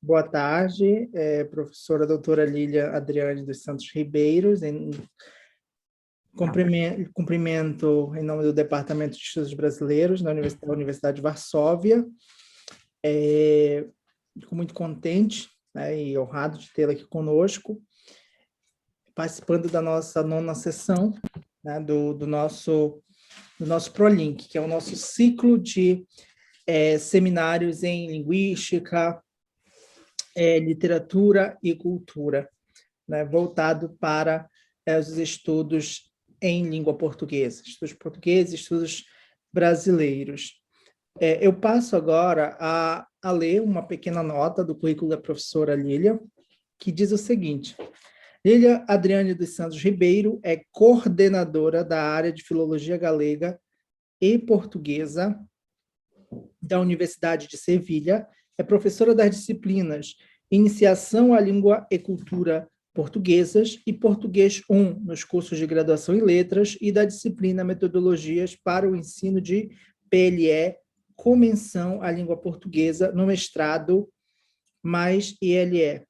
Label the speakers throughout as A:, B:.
A: Boa tarde, professora doutora Lília Adriane dos Santos Ribeiros. Cumprimento em nome do Departamento de Estudos Brasileiros da Universidade de Varsóvia. Fico muito contente, né, e honrado de tê-la aqui conosco, participando da nossa 9ª sessão, né, do nosso ProLink, que é o nosso ciclo de seminários em linguística, literatura e cultura, né, voltado para os estudos em língua portuguesa, estudos portugueses, estudos brasileiros. Eu passo agora a ler uma pequena nota do currículo da professora Lília, que diz o seguinte: Lília Adriane dos Santos Ribeiro é coordenadora da área de Filologia Galega e Portuguesa da Universidade de Sevilha, é professora das disciplinas Iniciação à Língua e Cultura Portuguesas e Português 1 nos cursos de graduação em letras e da disciplina Metodologias para o Ensino de PLE com menção à língua portuguesa no mestrado mais ILE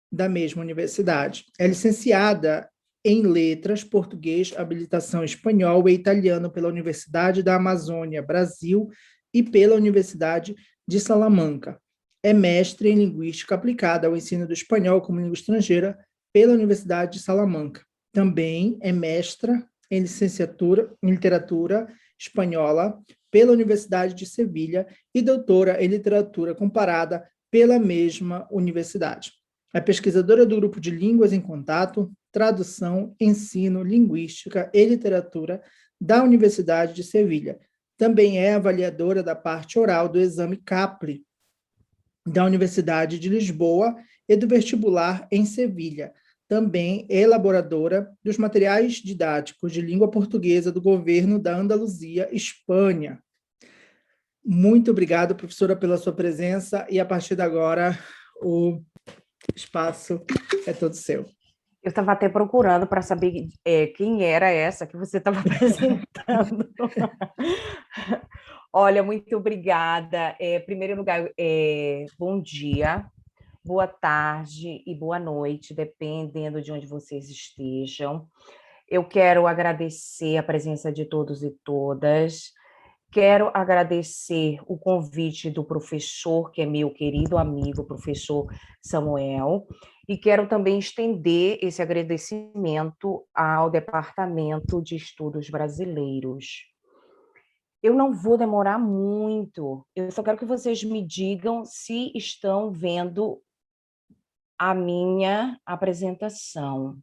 A: da mesma universidade. É licenciada em Letras, Português, Habilitação Espanhol e Italiano pela Universidade da Amazônia, Brasil, e pela Universidade de Salamanca. É mestre em Linguística Aplicada ao Ensino do Espanhol como Língua Estrangeira pela Universidade de Salamanca. Também é mestra em Licenciatura em Literatura Espanhola pela Universidade de Sevilha e doutora em Literatura Comparada pela mesma universidade. É pesquisadora do Grupo de Línguas em Contato, Tradução, Ensino, Linguística e Literatura da Universidade de Sevilha. Também é avaliadora da parte oral do exame CAPLE da Universidade de Lisboa e do vestibular em Sevilha. Também é elaboradora dos materiais didáticos de língua portuguesa do governo da Andaluzia, Espanha. Muito obrigado, professora, pela sua presença, e a partir de agora o espaço é todo seu.
B: Eu estava até procurando para saber quem era essa que você estava apresentando. Olha, muito obrigada. Em primeiro lugar, bom dia, boa tarde e boa noite, dependendo de onde vocês estejam. Eu quero agradecer a presença de todos e todas. Quero agradecer o convite do professor, que é meu querido amigo, professor Samuel, e quero também estender esse agradecimento ao Departamento de Estudos Brasileiros. Eu não vou demorar muito, eu só quero que vocês me digam se estão vendo a minha apresentação.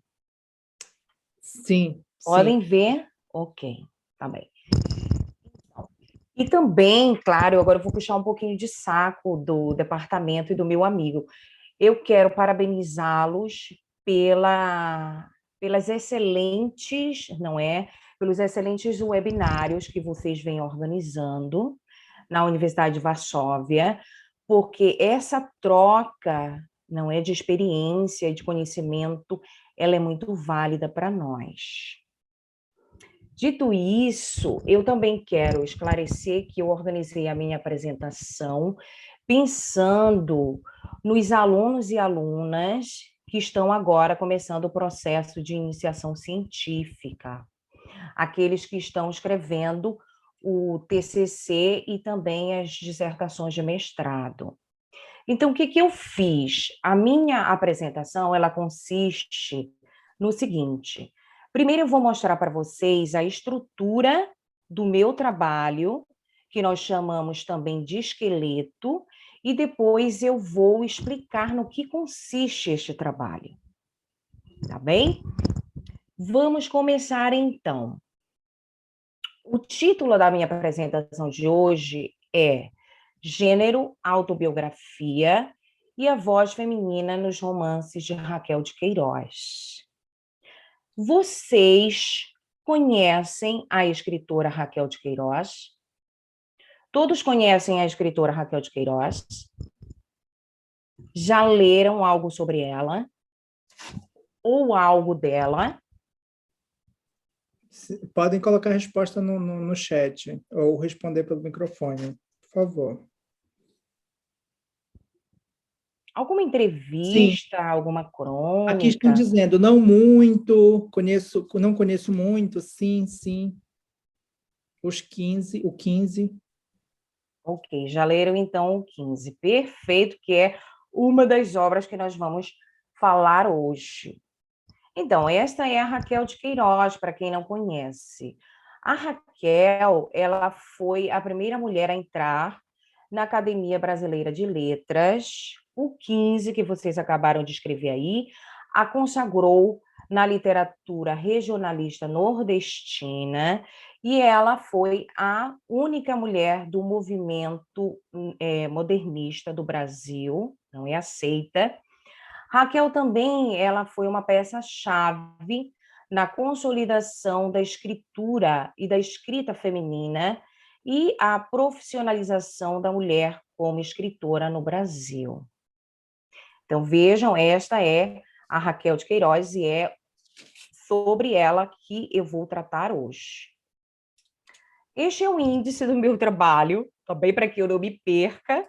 A: Sim.
B: Podem ver? Ok, tá bem. E também, claro, agora eu vou puxar um pouquinho de saco do departamento e do meu amigo. Eu quero parabenizá-los pelas excelentes, pelos excelentes webinários que vocês vêm organizando na Universidade de Varsóvia, porque essa troca, de experiência e de conhecimento, ela é muito válida para nós. Dito isso, eu também quero esclarecer que eu organizei a minha apresentação pensando nos alunos e alunas que estão agora começando o processo de iniciação científica, aqueles que estão escrevendo o TCC e também as dissertações de mestrado. Então, o que eu fiz? A minha apresentação, ela consiste no seguinte: primeiro eu vou mostrar para vocês a estrutura do meu trabalho, que nós chamamos também de esqueleto, e depois eu vou explicar no que consiste este trabalho. Tá bem? Vamos começar então. O título da minha apresentação de hoje é Gênero, Autobiografia e a Voz Feminina nos Romances de Raquel de Queiroz. Vocês conhecem a escritora Raquel de Queiroz? Todos conhecem a escritora Raquel de Queiroz? Já leram algo sobre ela? Ou algo dela?
A: Podem colocar a resposta no chat ou responder pelo microfone, por favor.
B: Alguma
A: Sim,
B: entrevista, alguma
A: aqui estão
B: crônica?
A: dizendo, não muito, não conheço muito, sim, sim, o 15.
B: Ok, já leram então o 15. Perfeito, que é uma das obras que nós vamos falar hoje. Então, esta é a Raquel de Queiroz, para quem não conhece. A Raquel, ela foi a primeira mulher a entrar na Academia Brasileira de Letras. O 15, que vocês acabaram de escrever aí, a consagrou na literatura regionalista nordestina e ela foi a única mulher do movimento modernista do Brasil, não é aceita. Raquel também, ela foi uma peça-chave na consolidação da escritura e da escrita feminina e a profissionalização da mulher como escritora no Brasil. Então, vejam, esta é a Raquel de Queiroz e é sobre ela que eu vou tratar hoje. Este é o índice do meu trabalho, também para que eu não me perca.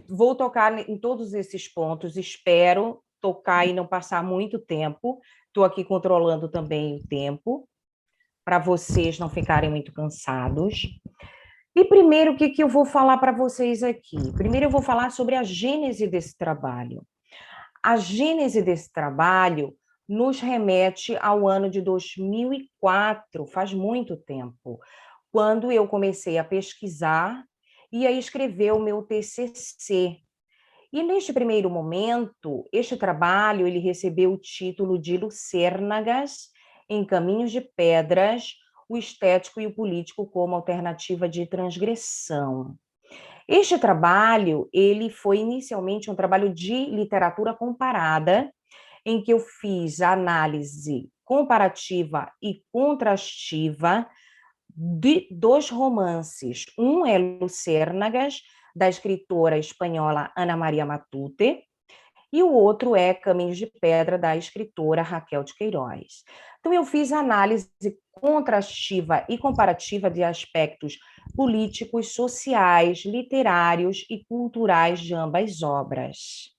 B: Vou tocar em todos esses pontos, espero tocar e não passar muito tempo. Estou aqui controlando também o tempo, para vocês não ficarem muito cansados. E primeiro, o que eu vou falar para vocês aqui? Primeiro, eu vou falar sobre a gênese desse trabalho. A gênese desse trabalho nos remete ao ano de 2004, faz muito tempo, quando eu comecei a pesquisar e a escrever o meu TCC. E neste primeiro momento, este trabalho ele recebeu o título de Lucérnagas em Caminhos de Pedras, o estético e o político como alternativa de transgressão. Este trabalho, ele foi inicialmente um trabalho de literatura comparada, em que eu fiz a análise comparativa e contrastiva de dois romances. Um é Lucérnagas, da escritora espanhola Ana Maria Matute, e o outro é Caminhos de Pedra, da escritora Raquel de Queiroz. Então, eu fiz análise contrastiva e comparativa de aspectos políticos, sociais, literários e culturais de ambas obras.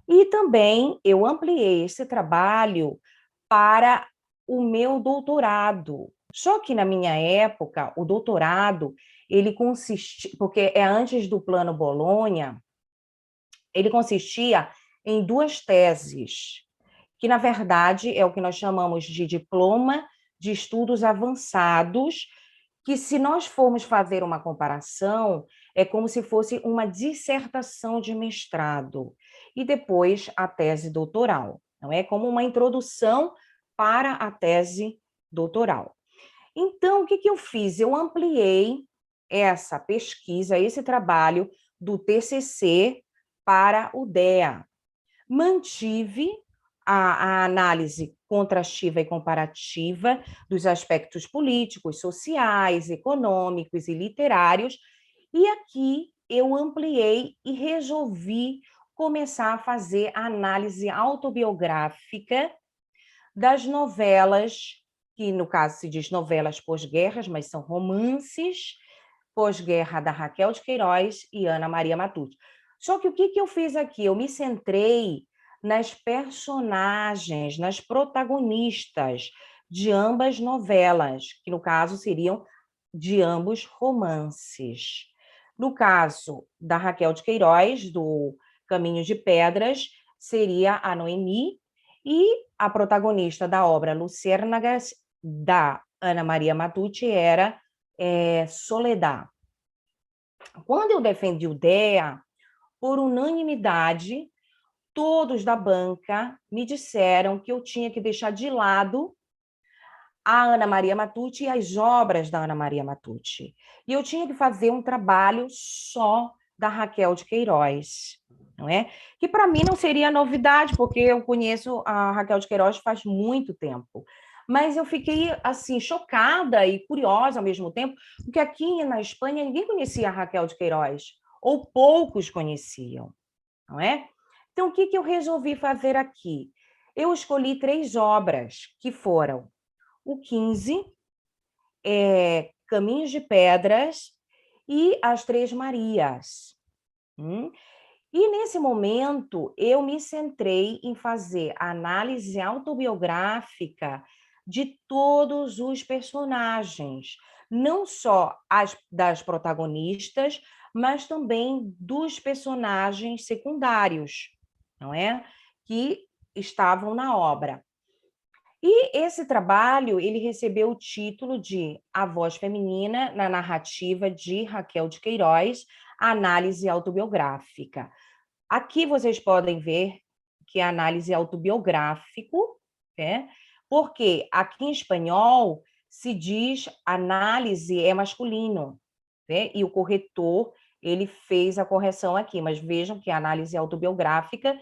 B: E também eu ampliei esse trabalho para o meu doutorado. Só que na minha época, o doutorado, ele consistia, porque é antes do Plano Bolonha, ele consistia em duas teses, que na verdade é o que nós chamamos de diploma de estudos avançados, que se nós formos fazer uma comparação, é como se fosse uma dissertação de mestrado e depois a tese doutoral, não é? Como uma introdução para a tese doutoral. Então, o que eu fiz? Eu ampliei essa pesquisa, esse trabalho do TCC para o DEA. Mantive a análise contrastiva e comparativa dos aspectos políticos, sociais, econômicos e literários, e aqui eu ampliei e resolvi começar a fazer a análise autobiográfica das novelas, que no caso se diz novelas pós-guerras, mas são romances pós-guerra da Raquel de Queiroz e Ana Maria Matute. Só que o que eu fiz aqui? Eu me centrei nas personagens, nas protagonistas de ambas novelas, que no caso seriam de ambos romances. No caso da Raquel de Queiroz, do Caminho de Pedras, seria a Noemi, e a protagonista da obra Lucérnagas, da Ana Maria Matute, era Soledad. Quando eu defendi o DEA, por unanimidade, todos da banca me disseram que eu tinha que deixar de lado a Ana Maria Matute e as obras da Ana Maria Matute. E eu tinha que fazer um trabalho só da Raquel de Queiroz, não é? Que para mim não seria novidade, porque eu conheço a Raquel de Queiroz faz muito tempo. Mas eu fiquei assim chocada e curiosa ao mesmo tempo, porque aqui na Espanha ninguém conhecia a Raquel de Queiroz, ou poucos conheciam, não é? Então o que eu resolvi fazer aqui? Eu escolhi 3 obras que foram o 15, Caminhos de Pedras e As Três Marias. E, nesse momento, eu me centrei em fazer a análise autobiográfica de todos os personagens, não só das protagonistas, mas também dos personagens secundários, não é? Que estavam na obra. E esse trabalho, ele recebeu o título de A Voz Feminina na Narrativa de Raquel de Queiroz, Análise Autobiográfica. Aqui vocês podem ver que é análise autobiográfico, né? Porque aqui em espanhol se diz análise é masculino, né? E o corretor, ele fez a correção aqui, mas vejam que é análise autobiográfica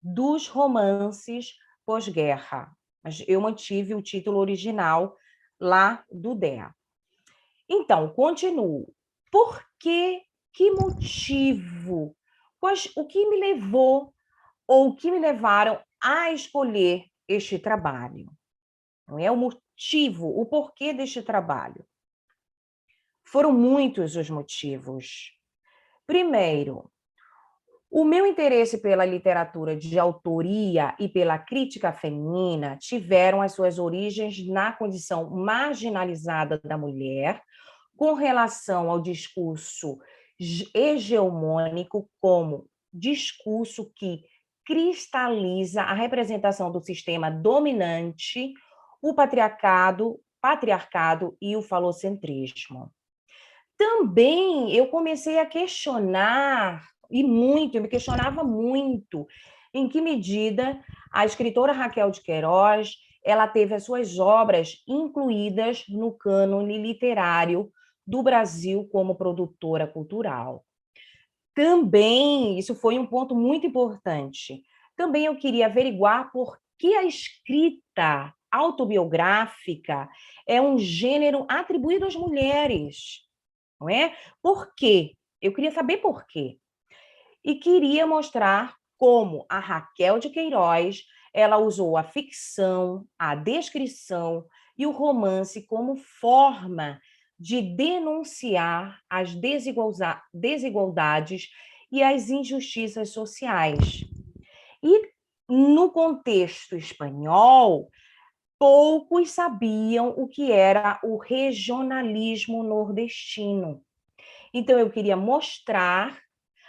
B: dos romances pós-guerra. Mas eu mantive o título original lá do DEA. Então, continuo. Por que motivo? O que me levou ou o que me levaram a escolher este trabalho? Não é o motivo, o porquê deste trabalho? Foram muitos os motivos. Primeiro, o meu interesse pela literatura de autoria e pela crítica feminina tiveram as suas origens na condição marginalizada da mulher, com relação ao discurso hegemônico como discurso que cristaliza a representação do sistema dominante, o patriarcado e o falocentrismo. Também eu comecei a questionar, eu me questionava muito, em que medida a escritora Raquel de Queiroz ela teve as suas obras incluídas no cânone literário do Brasil como produtora cultural. Também, isso foi um ponto muito importante, também eu queria averiguar por que a escrita autobiográfica é um gênero atribuído às mulheres, não é? Por quê? Eu queria saber por quê. E queria mostrar como a Raquel de Queiroz ela usou a ficção, a descrição e o romance como forma de denunciar as desigualdades e as injustiças sociais. E no contexto espanhol, poucos sabiam o que era o regionalismo nordestino. Então, eu queria mostrar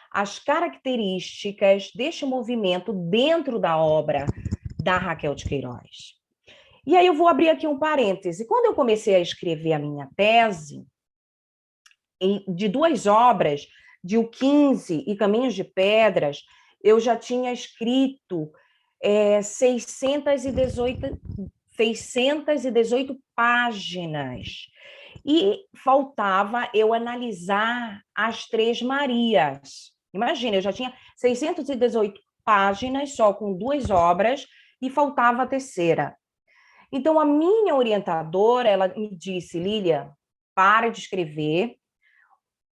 B: as características deste movimento dentro da obra da Raquel de Queiroz. E aí eu vou abrir aqui um parêntese. Quando eu comecei a escrever a minha tese, de 2 obras, de O 15 e Caminhos de Pedras, eu já tinha escrito 618 páginas. E faltava eu analisar as Três Marias. Imagina, eu já tinha 618 páginas só com 2 obras e faltava a terceira. Então, a minha orientadora, ela me disse, Lília, para de escrever.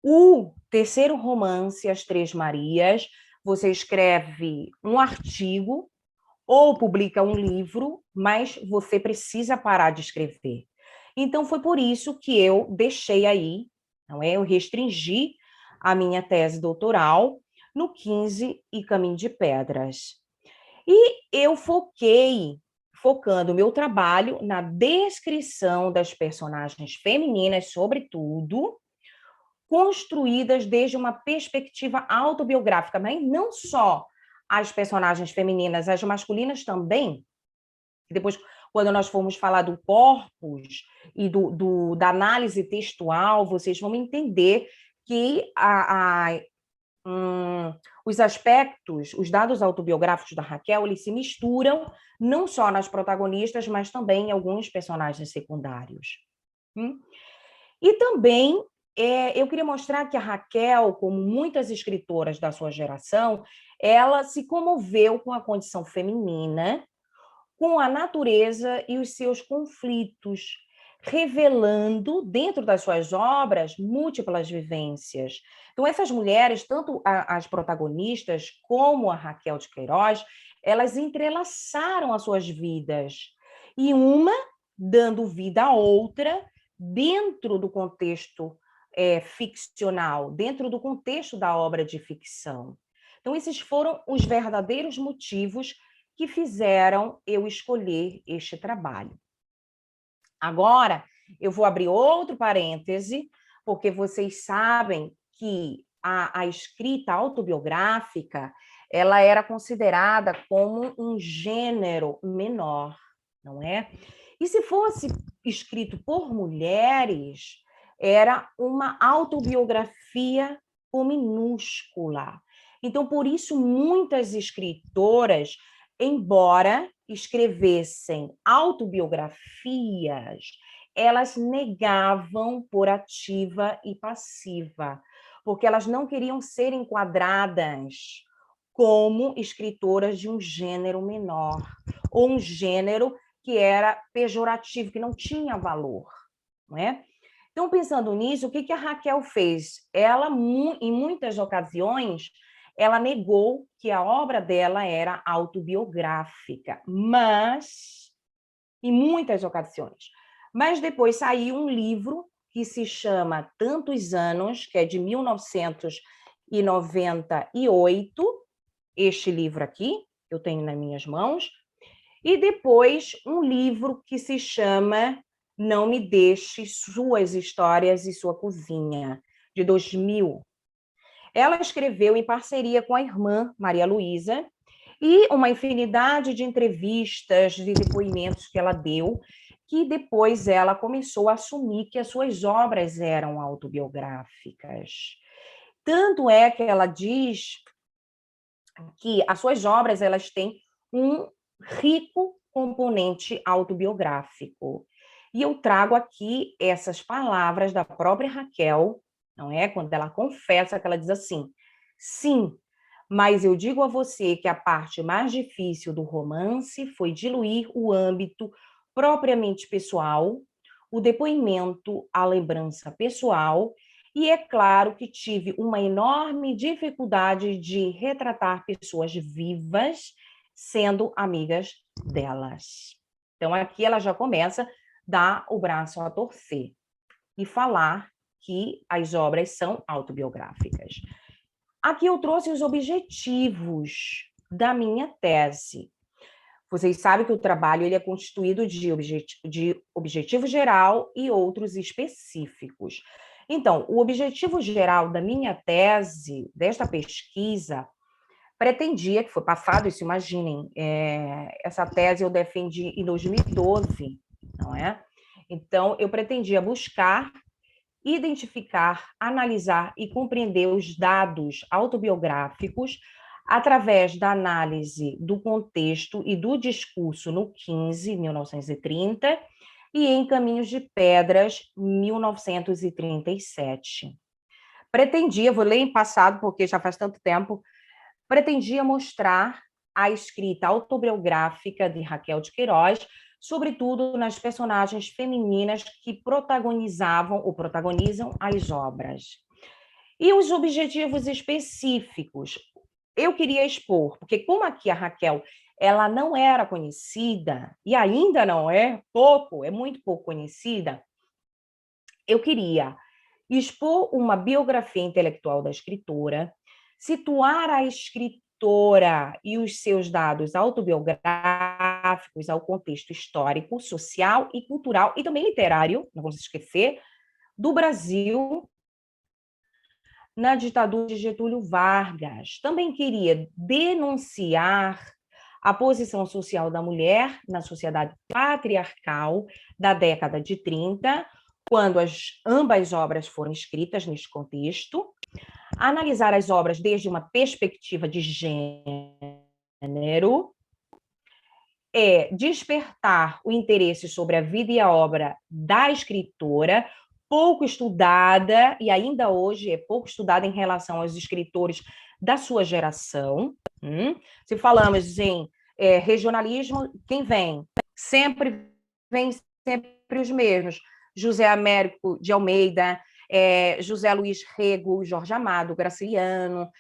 B: O terceiro romance, As Três Marias, você escreve um artigo ou publica um livro, mas você precisa parar de escrever. Então, foi por isso que eu deixei aí, não é? Eu restringi a minha tese doutoral no 15 e Caminho de Pedras. E eu focando o meu trabalho na descrição das personagens femininas, sobretudo, construídas desde uma perspectiva autobiográfica, mas não só as personagens femininas, as masculinas também. Depois, quando nós formos falar do corpus e da análise textual, vocês vão entender que os aspectos, os dados autobiográficos da Raquel, eles se misturam não só nas protagonistas, mas também em alguns personagens secundários. E também eu queria mostrar que a Raquel, como muitas escritoras da sua geração, ela se comoveu com a condição feminina, com a natureza e os seus conflitos, revelando, dentro das suas obras, múltiplas vivências. Então, essas mulheres, tanto as protagonistas como a Raquel de Queiroz, elas entrelaçaram as suas vidas, e uma dando vida à outra dentro do contexto ficcional, dentro do contexto da obra de ficção. Então, esses foram os verdadeiros motivos que fizeram eu escolher este trabalho. Agora, eu vou abrir outro parêntese, porque vocês sabem que a escrita autobiográfica, ela era considerada como um gênero menor, não é? E se fosse escrito por mulheres, era uma autobiografia com minúscula. Então, por isso, muitas escritoras, embora escrevessem autobiografias, elas negavam por ativa e passiva, porque elas não queriam ser enquadradas como escritoras de um gênero menor, ou um gênero que era pejorativo, que não tinha valor, não é? Então, pensando nisso, o que a Raquel fez? Ela, em muitas ocasiões, ela negou que a obra dela era autobiográfica, mas, em muitas ocasiões. Mas depois saiu um livro que se chama Tantos Anos, que é de 1998, este livro aqui, eu tenho nas minhas mãos, e depois um livro que se chama Não Me Deixe, Suas Histórias e Sua Cozinha, de 2000. Ela escreveu em parceria com a irmã Maria Luísa e uma infinidade de entrevistas, de depoimentos que ela deu, que depois ela começou a assumir que as suas obras eram autobiográficas. Tanto é que ela diz que as suas obras elas têm um rico componente autobiográfico. E eu trago aqui essas palavras da própria Raquel, não é? Quando ela confessa que ela diz assim: sim, mas eu digo a você que a parte mais difícil do romance foi diluir o âmbito propriamente pessoal, o depoimento, a lembrança pessoal, e é claro que tive uma enorme dificuldade de retratar pessoas vivas sendo amigas delas. Então, aqui ela já começa a dar o braço a torcer e falar que as obras são autobiográficas. Aqui eu trouxe os objetivos da minha tese. Vocês sabem que o trabalho ele é constituído de objetivo geral e outros específicos. Então, o objetivo geral da minha tese, desta pesquisa, pretendia, que foi passado, isso imaginem, essa tese eu defendi em 2012, não é? Então, eu pretendia buscar, identificar, analisar e compreender os dados autobiográficos através da análise do contexto e do discurso no 15, 1930, e em Caminhos de Pedras, 1937. Pretendia, vou ler em passado porque já faz tanto tempo, pretendia mostrar a escrita autobiográfica de Raquel de Queiroz, sobretudo nas personagens femininas que protagonizavam ou protagonizam as obras. E os objetivos específicos, eu queria expor, porque como aqui a Raquel, ela não era conhecida, e ainda não é, muito pouco conhecida, eu queria expor uma biografia intelectual da escritora, situar a escritora e os seus dados autobiográficos ao contexto histórico, social e cultural, e também literário, não vamos esquecer, do Brasil na ditadura de Getúlio Vargas. Também queria denunciar a posição social da mulher na sociedade patriarcal da década de 30, quando ambas obras foram escritas neste contexto, analisar as obras desde uma perspectiva de gênero, despertar o interesse sobre a vida e a obra da escritora, pouco estudada, e ainda hoje é pouco estudada em relação aos escritores da sua geração. Se falamos em regionalismo, quem vem? Vem sempre os mesmos. José Américo de Almeida, José Luiz Rego, Jorge Amado, Graciliano,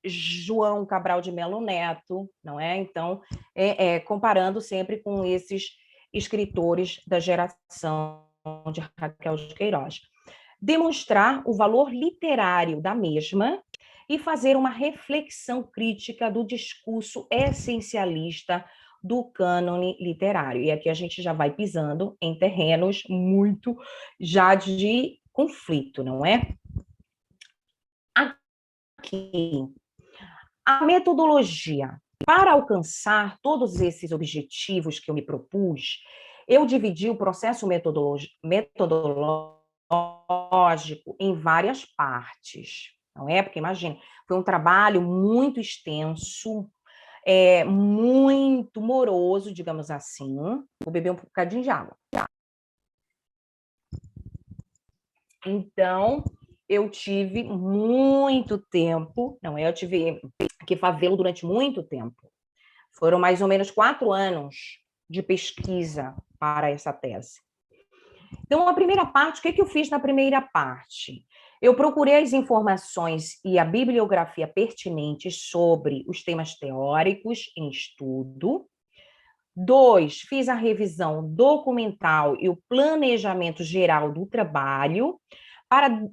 B: João Cabral de Melo Neto, não é? Então, comparando sempre com esses escritores da geração de Raquel de Queiroz. Demonstrar o valor literário da mesma e fazer uma reflexão crítica do discurso essencialista do cânone literário. E aqui a gente já vai pisando em terrenos muito já de conflito, não é? Aqui, a metodologia. Para alcançar todos esses objetivos que eu me propus, eu dividi o processo metodológico em várias partes, não é? Porque, imagine, foi um trabalho muito extenso, muito moroso, digamos assim. Vou beber um bocadinho de água. Então, eu tive muito tempo, não é? Eu tive que fazê-lo durante muito tempo. Foram mais ou menos 4 anos de pesquisa para essa tese. Então, a primeira parte, o que eu fiz na primeira parte? Eu procurei as informações e a bibliografia pertinentes sobre os temas teóricos em estudo. 2, fiz a revisão documental e o planejamento geral do trabalho para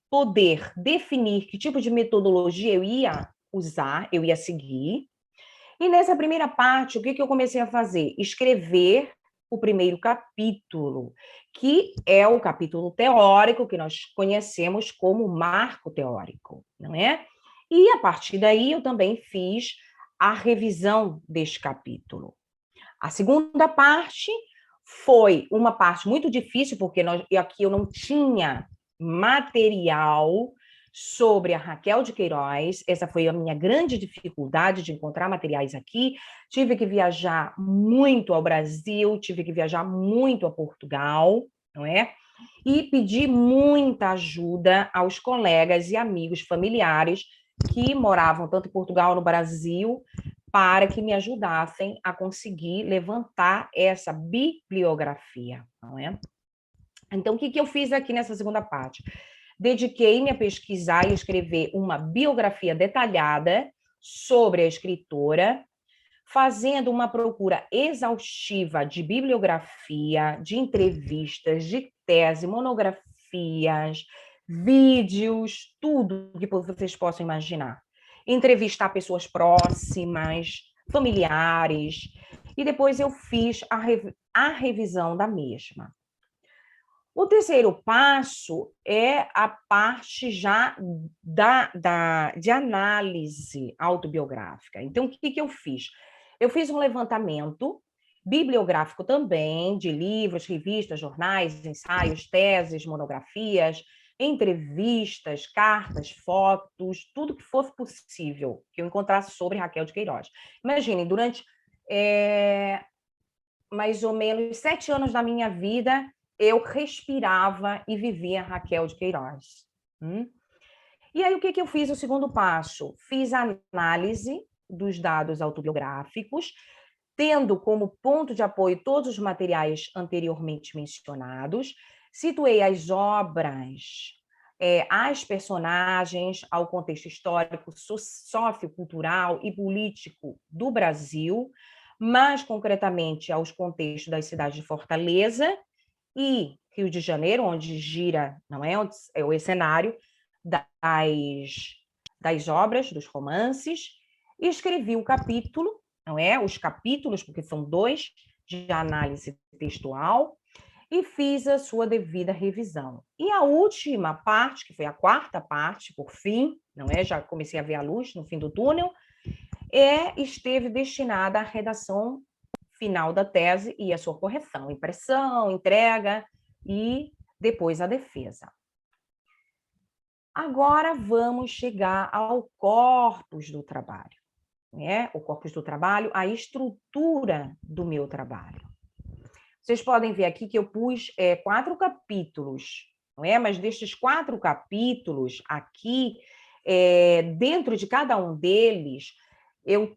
B: poder definir que tipo de metodologia eu ia usar, eu ia seguir. E nessa primeira parte, o que eu comecei a fazer? Escrever o primeiro capítulo, que é o capítulo teórico, que nós conhecemos como marco teórico, não é? E a partir daí eu também fiz a revisão deste capítulo. A segunda parte foi uma parte muito difícil, porque aqui eu não tinha material sobre a Raquel de Queiroz. Essa foi a minha grande dificuldade de encontrar materiais aqui. Tive que viajar muito ao Brasil, tive que viajar muito a Portugal, não é? E pedi muita ajuda aos colegas e amigos familiares que moravam tanto em Portugal, no Brasil, para que me ajudassem a conseguir levantar essa bibliografia, não é? Então, o que eu fiz aqui nessa segunda parte? Dediquei-me a pesquisar e escrever uma biografia detalhada sobre a escritora, fazendo uma procura exaustiva de bibliografia, de entrevistas, de tese, monografias, vídeos, tudo que vocês possam imaginar. Entrevistar pessoas próximas, familiares, e depois eu fiz a revisão da mesma. O terceiro passo é a parte já de análise autobiográfica. Então, o que eu fiz? Eu fiz um levantamento bibliográfico também, de livros, revistas, jornais, ensaios, teses, monografias, entrevistas, cartas, fotos, tudo que fosse possível que eu encontrasse sobre Raquel de Queiroz. Imaginem, durante mais ou menos 7 anos da minha vida, eu respirava e vivia Raquel de Queiroz. E aí, o que eu fiz? O segundo passo? Fiz a análise dos dados autobiográficos, tendo como ponto de apoio todos os materiais anteriormente mencionados, situei as obras, as personagens, ao contexto histórico, sociocultural e político do Brasil, mais concretamente aos contextos das cidades de Fortaleza e Rio de Janeiro, onde gira, não é? Onde é o cenário das obras, dos romances, e escrevi o capítulo, não é? Os capítulos, porque são 2 de análise textual, e fiz a sua devida revisão. E a última parte, que foi a quarta parte, por fim, não é? Já comecei a ver a luz no fim do túnel, esteve destinada à redação final da tese e a sua correção, impressão, entrega e depois a defesa. Agora vamos chegar ao corpus do trabalho, né? O corpus do trabalho, a estrutura do meu trabalho. Vocês podem ver aqui que eu pus 4 capítulos, não é? Mas destes 4 capítulos aqui, dentro de cada um deles, eu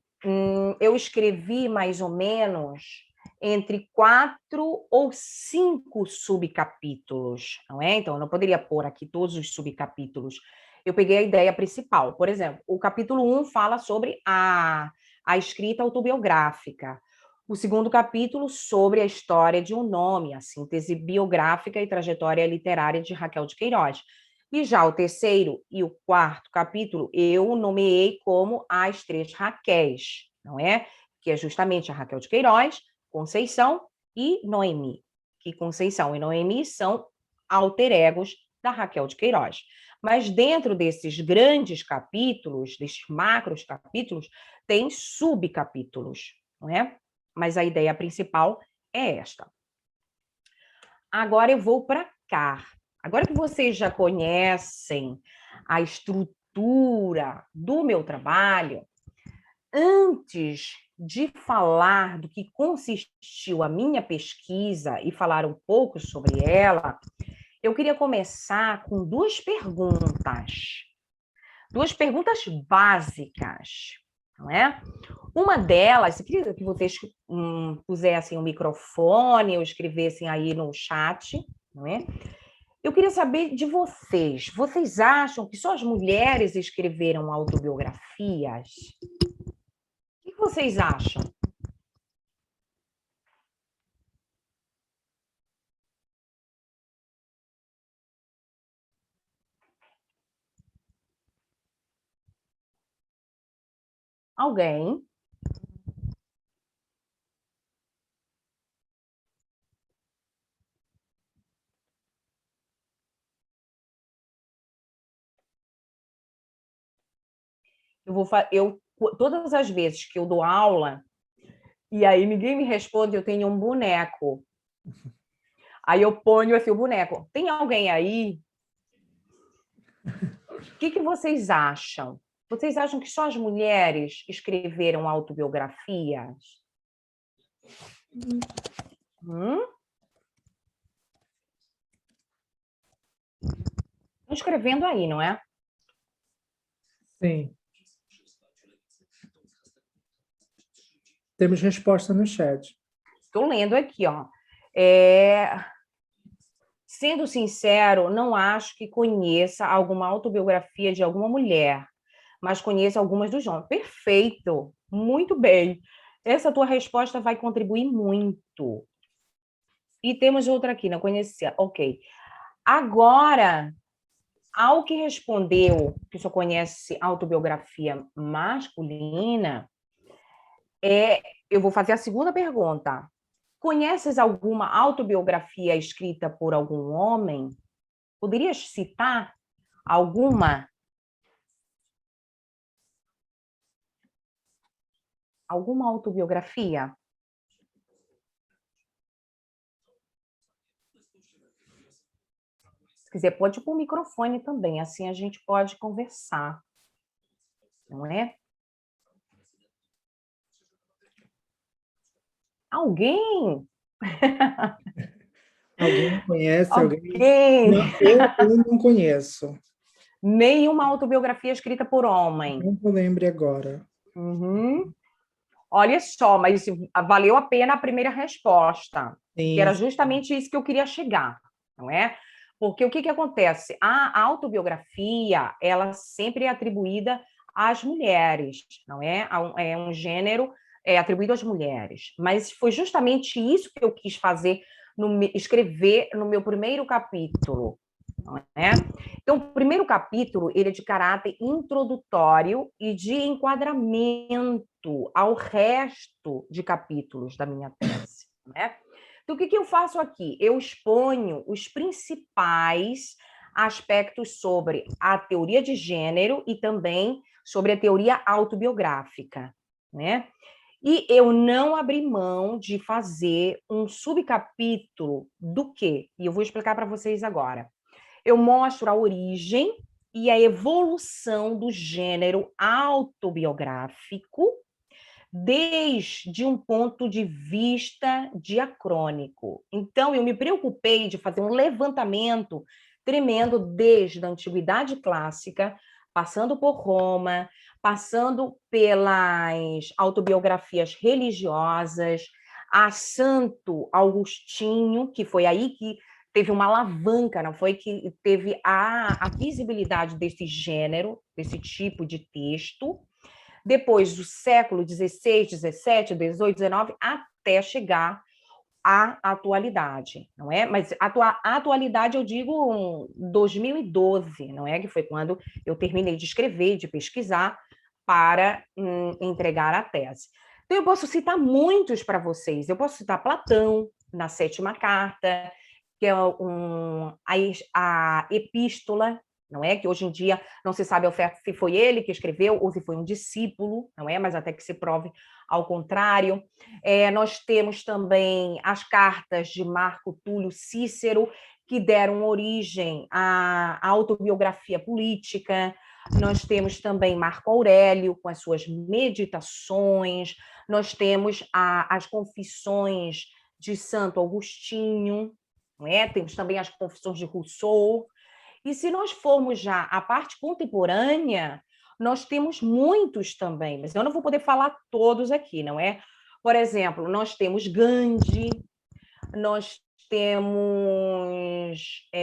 B: escrevi mais ou menos entre 4 ou 5 subcapítulos, não é? Então, eu não poderia pôr aqui todos os subcapítulos. Eu peguei a ideia principal. Por exemplo, o capítulo 1 fala sobre a escrita autobiográfica. O segundo capítulo sobre a história de um nome, a síntese biográfica e trajetória literária de Raquel de Queiroz. E já o terceiro e o quarto capítulo eu nomeei como as três Raquéis, não é? Que é justamente a Raquel de Queiroz, Conceição e Noemi. Que Conceição e Noemi são alter egos da Raquel de Queiroz. Mas dentro desses grandes capítulos, desses macros capítulos, tem subcapítulos, não é? Mas a ideia principal é esta. Agora eu vou para cá. Agora que vocês já conhecem a estrutura do meu trabalho, antes de falar do que consistiu a minha pesquisa e falar um pouco sobre ela, eu queria começar com duas perguntas básicas, não é? Uma delas, eu queria que vocês pusessem o microfone ou escrevessem aí no chat, não é? Eu queria saber de vocês. Vocês acham que só as mulheres escreveram autobiografias? O que vocês acham? Alguém? Todas as vezes que eu dou aula, e aí ninguém me responde, eu tenho um boneco. Aí eu ponho assim, o boneco. Tem alguém aí? O que vocês acham? Vocês acham que só as mulheres escreveram autobiografias? Estão escrevendo aí, não é?
A: Sim. Temos resposta no chat.
B: Estou lendo aqui, ó. Sendo sincero, não acho que conheça alguma autobiografia de alguma mulher, mas conheço algumas dos homens. Perfeito, muito bem. Essa tua resposta vai contribuir muito. E temos outra aqui, não conhecia. Ok. Agora, ao que respondeu que só conhece autobiografia masculina, eu vou fazer a segunda pergunta. Conheces alguma autobiografia escrita por algum homem? Poderias citar alguma? Alguma autobiografia? Se quiser, pode pôr o microfone também, assim a gente pode conversar. Não é? Alguém?
A: Alguém conhece?
B: Alguém?
A: Não, eu não conheço.
B: Nenhuma autobiografia escrita por homem.
A: Não me lembre agora.
B: Uhum. Olha só, mas valeu a pena a primeira resposta,
A: Sim.
B: que era justamente isso que eu queria chegar, não é? Porque o que acontece? A autobiografia, ela sempre é atribuída às mulheres, não é? É um gênero atribuído às mulheres. Mas foi justamente isso que eu quis fazer, escrever no meu primeiro capítulo, não é? Então, o primeiro capítulo, ele é de caráter introdutório e de enquadramento ao resto de capítulos da minha tese, né? Então, o que eu faço aqui? Eu exponho os principais aspectos sobre a teoria de gênero e também sobre a teoria autobiográfica, né? E eu não abri mão de fazer um subcapítulo do quê? E eu vou explicar para vocês agora. Eu mostro a origem e a evolução do gênero autobiográfico desde um ponto de vista diacrônico. Então, eu me preocupei de fazer um levantamento tremendo desde a Antiguidade Clássica, passando por Roma, passando pelas autobiografias religiosas, a Santo Agostinho, que foi aí que teve uma alavanca, não foi? Que teve a visibilidade desse gênero, desse tipo de texto, depois do século XVI, XVII, XVIII, XIX, até chegar à atualidade, não é? Mas atualidade eu digo 2012, não é? Que foi quando eu terminei de escrever, de pesquisar para entregar a tese. Então eu posso citar muitos para vocês. Eu posso citar Platão na Sétima Carta, que é a epístola, não é? Que hoje em dia não se sabe ao certo se foi ele que escreveu ou se foi um discípulo, não é? Mas até que se prove ao contrário. Nós temos também as cartas de Marco Túlio Cícero, que deram origem à autobiografia política. Nós temos também Marco Aurélio, com as suas meditações. Nós temos as confissões de Santo Agostinho, não é? Temos também as confissões de Rousseau. E se nós formos já à parte contemporânea, nós temos muitos também, mas eu não vou poder falar todos aqui, não é? Por exemplo, nós temos Gandhi, nós temos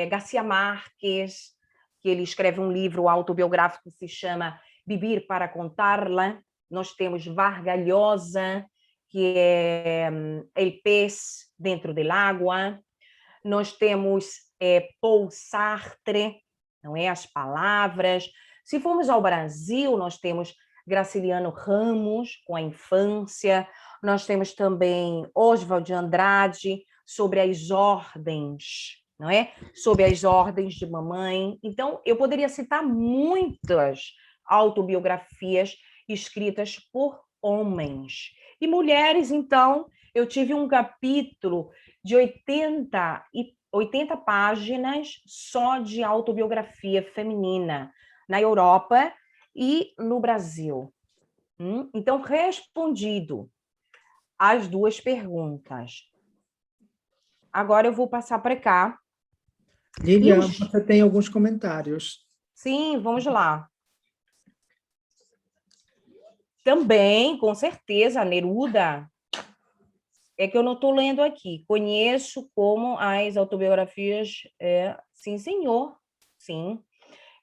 B: Garcia Marques, que ele escreve um livro autobiográfico que se chama Vivir para Contarla. Nós temos Vargas Llosa, que é El Pez Dentro del Agua. Nós temos Paul Sartre, não é? As Palavras. Se formos ao Brasil, nós temos Graciliano Ramos, com a infância. Nós temos também Oswald de Andrade, sobre as ordens, não é? Sobre as ordens de mamãe. Então, eu poderia citar muitas autobiografias escritas por homens. E mulheres, então, eu tive um capítulo de 80 páginas só de autobiografia feminina na Europa e no Brasil. Então, respondido as duas perguntas. Agora eu vou passar para cá.
A: Lilian, você tem alguns comentários.
B: Sim, vamos lá. Também, com certeza, Neruda, é que eu não estou lendo aqui. Conheço como as autobiografias... Sim, senhor. Sim.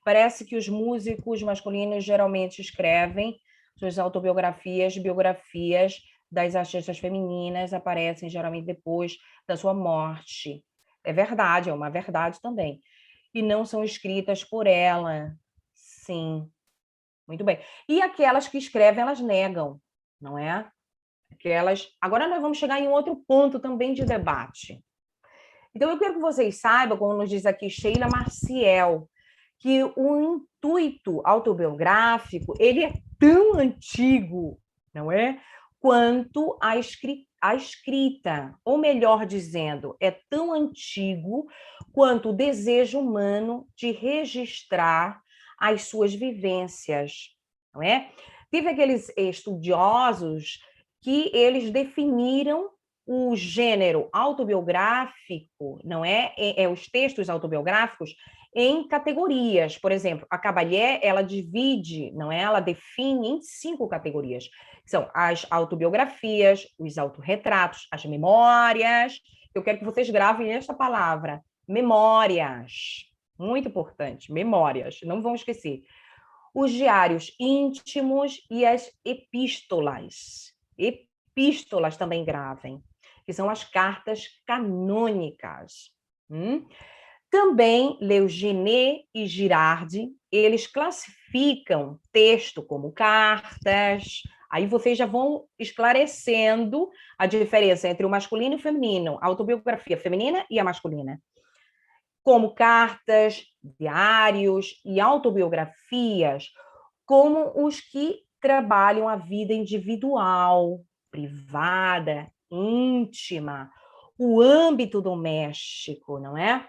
B: Parece que os músicos masculinos geralmente escrevem suas autobiografias, biografias das artistas femininas aparecem geralmente depois da sua morte. É verdade, é uma verdade também. E não são escritas por ela. Sim. Muito bem. E aquelas que escrevem, elas negam, não é? Aquelas... Agora nós vamos chegar em outro ponto também de debate. Então, eu quero que vocês saibam, como nos diz aqui Sheila Maciel, que o intuito autobiográfico, ele é tão antigo, não é? Quanto a escrita, ou melhor dizendo, é tão antigo quanto o desejo humano de registrar as suas vivências, não é? Teve aqueles estudiosos que eles definiram o gênero autobiográfico, não é? Os textos autobiográficos em categorias. Por exemplo, a Cavalier, ela divide, não é? Ela define em 5 categorias. São as autobiografias, os autorretratos, as memórias. Eu quero que vocês gravem esta palavra, memórias. Muito importante, memórias, não vão esquecer. Os diários íntimos e as epístolas. Epístolas também gravem, que são as cartas canônicas. Também Leogenet e Girardi, eles classificam texto como cartas. Aí vocês já vão esclarecendo a diferença entre o masculino e o feminino, a autobiografia feminina e a masculina. Como cartas, diários e autobiografias, como os que trabalham a vida individual, privada, íntima, o âmbito doméstico, não é?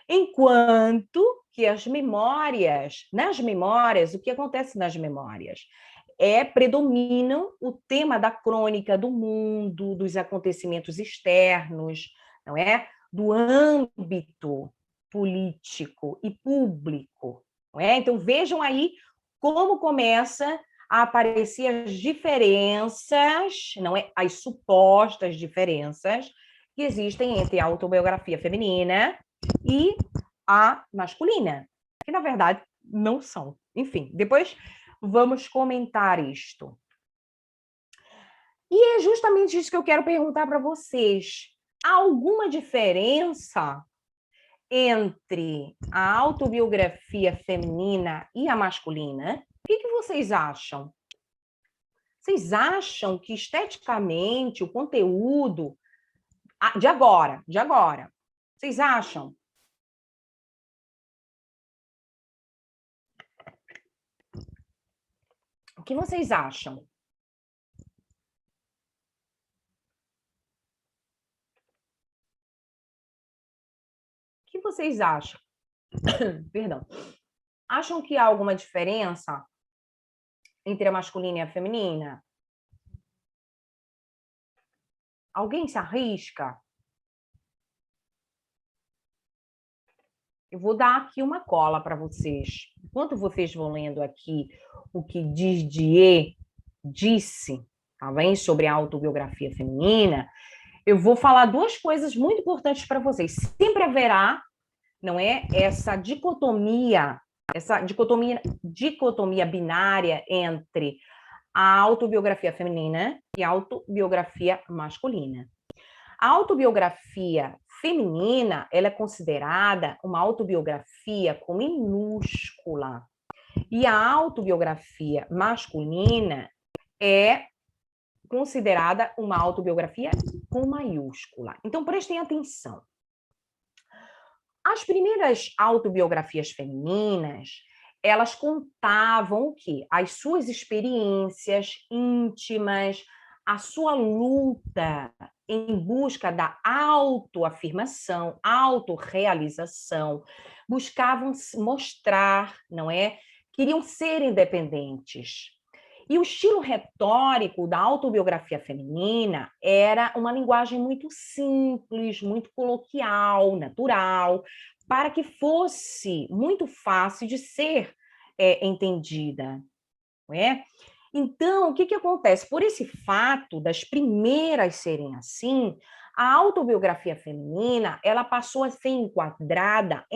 B: Enquanto que as memórias, nas memórias, o que acontece nas memórias? Predominam o tema da crônica do mundo, dos acontecimentos externos, não é? Do âmbito político e público, não é? Então, vejam aí como começa a aparecer as diferenças, não é? As supostas diferenças que existem entre a autobiografia feminina e a masculina, que na verdade não são. Enfim, depois vamos comentar isto. E é justamente isso que eu quero perguntar para vocês. há alguma diferença entre a autobiografia feminina e a masculina? O que vocês acham? Vocês acham que esteticamente o conteúdo de agora, vocês acham? O que vocês acham? O que vocês acham? Perdão. Acham que há alguma diferença entre a masculina e a feminina? Alguém se arrisca? Eu vou dar aqui uma cola para vocês. Enquanto vocês vão lendo aqui o que Didier disse, tá bem? Sobre a autobiografia feminina, eu vou falar duas coisas muito importantes para vocês. Sempre haverá, não é, essa dicotomia binária entre a autobiografia feminina e a autobiografia masculina. A autobiografia feminina, ela é considerada uma autobiografia com minúscula. E a autobiografia masculina é considerada uma autobiografia com maiúscula. Então, prestem atenção. As primeiras autobiografias femininas, elas contavam o quê? As suas experiências íntimas, a sua luta em busca da autoafirmação, autorrealização, buscavam se mostrar, não é? Queriam ser independentes. E o estilo retórico da autobiografia feminina era uma linguagem muito simples, muito coloquial, natural, para que fosse muito fácil de ser entendida, não é? Então, o que acontece? Por esse fato das primeiras serem assim, a autobiografia feminina, ela passou a ser enquadrada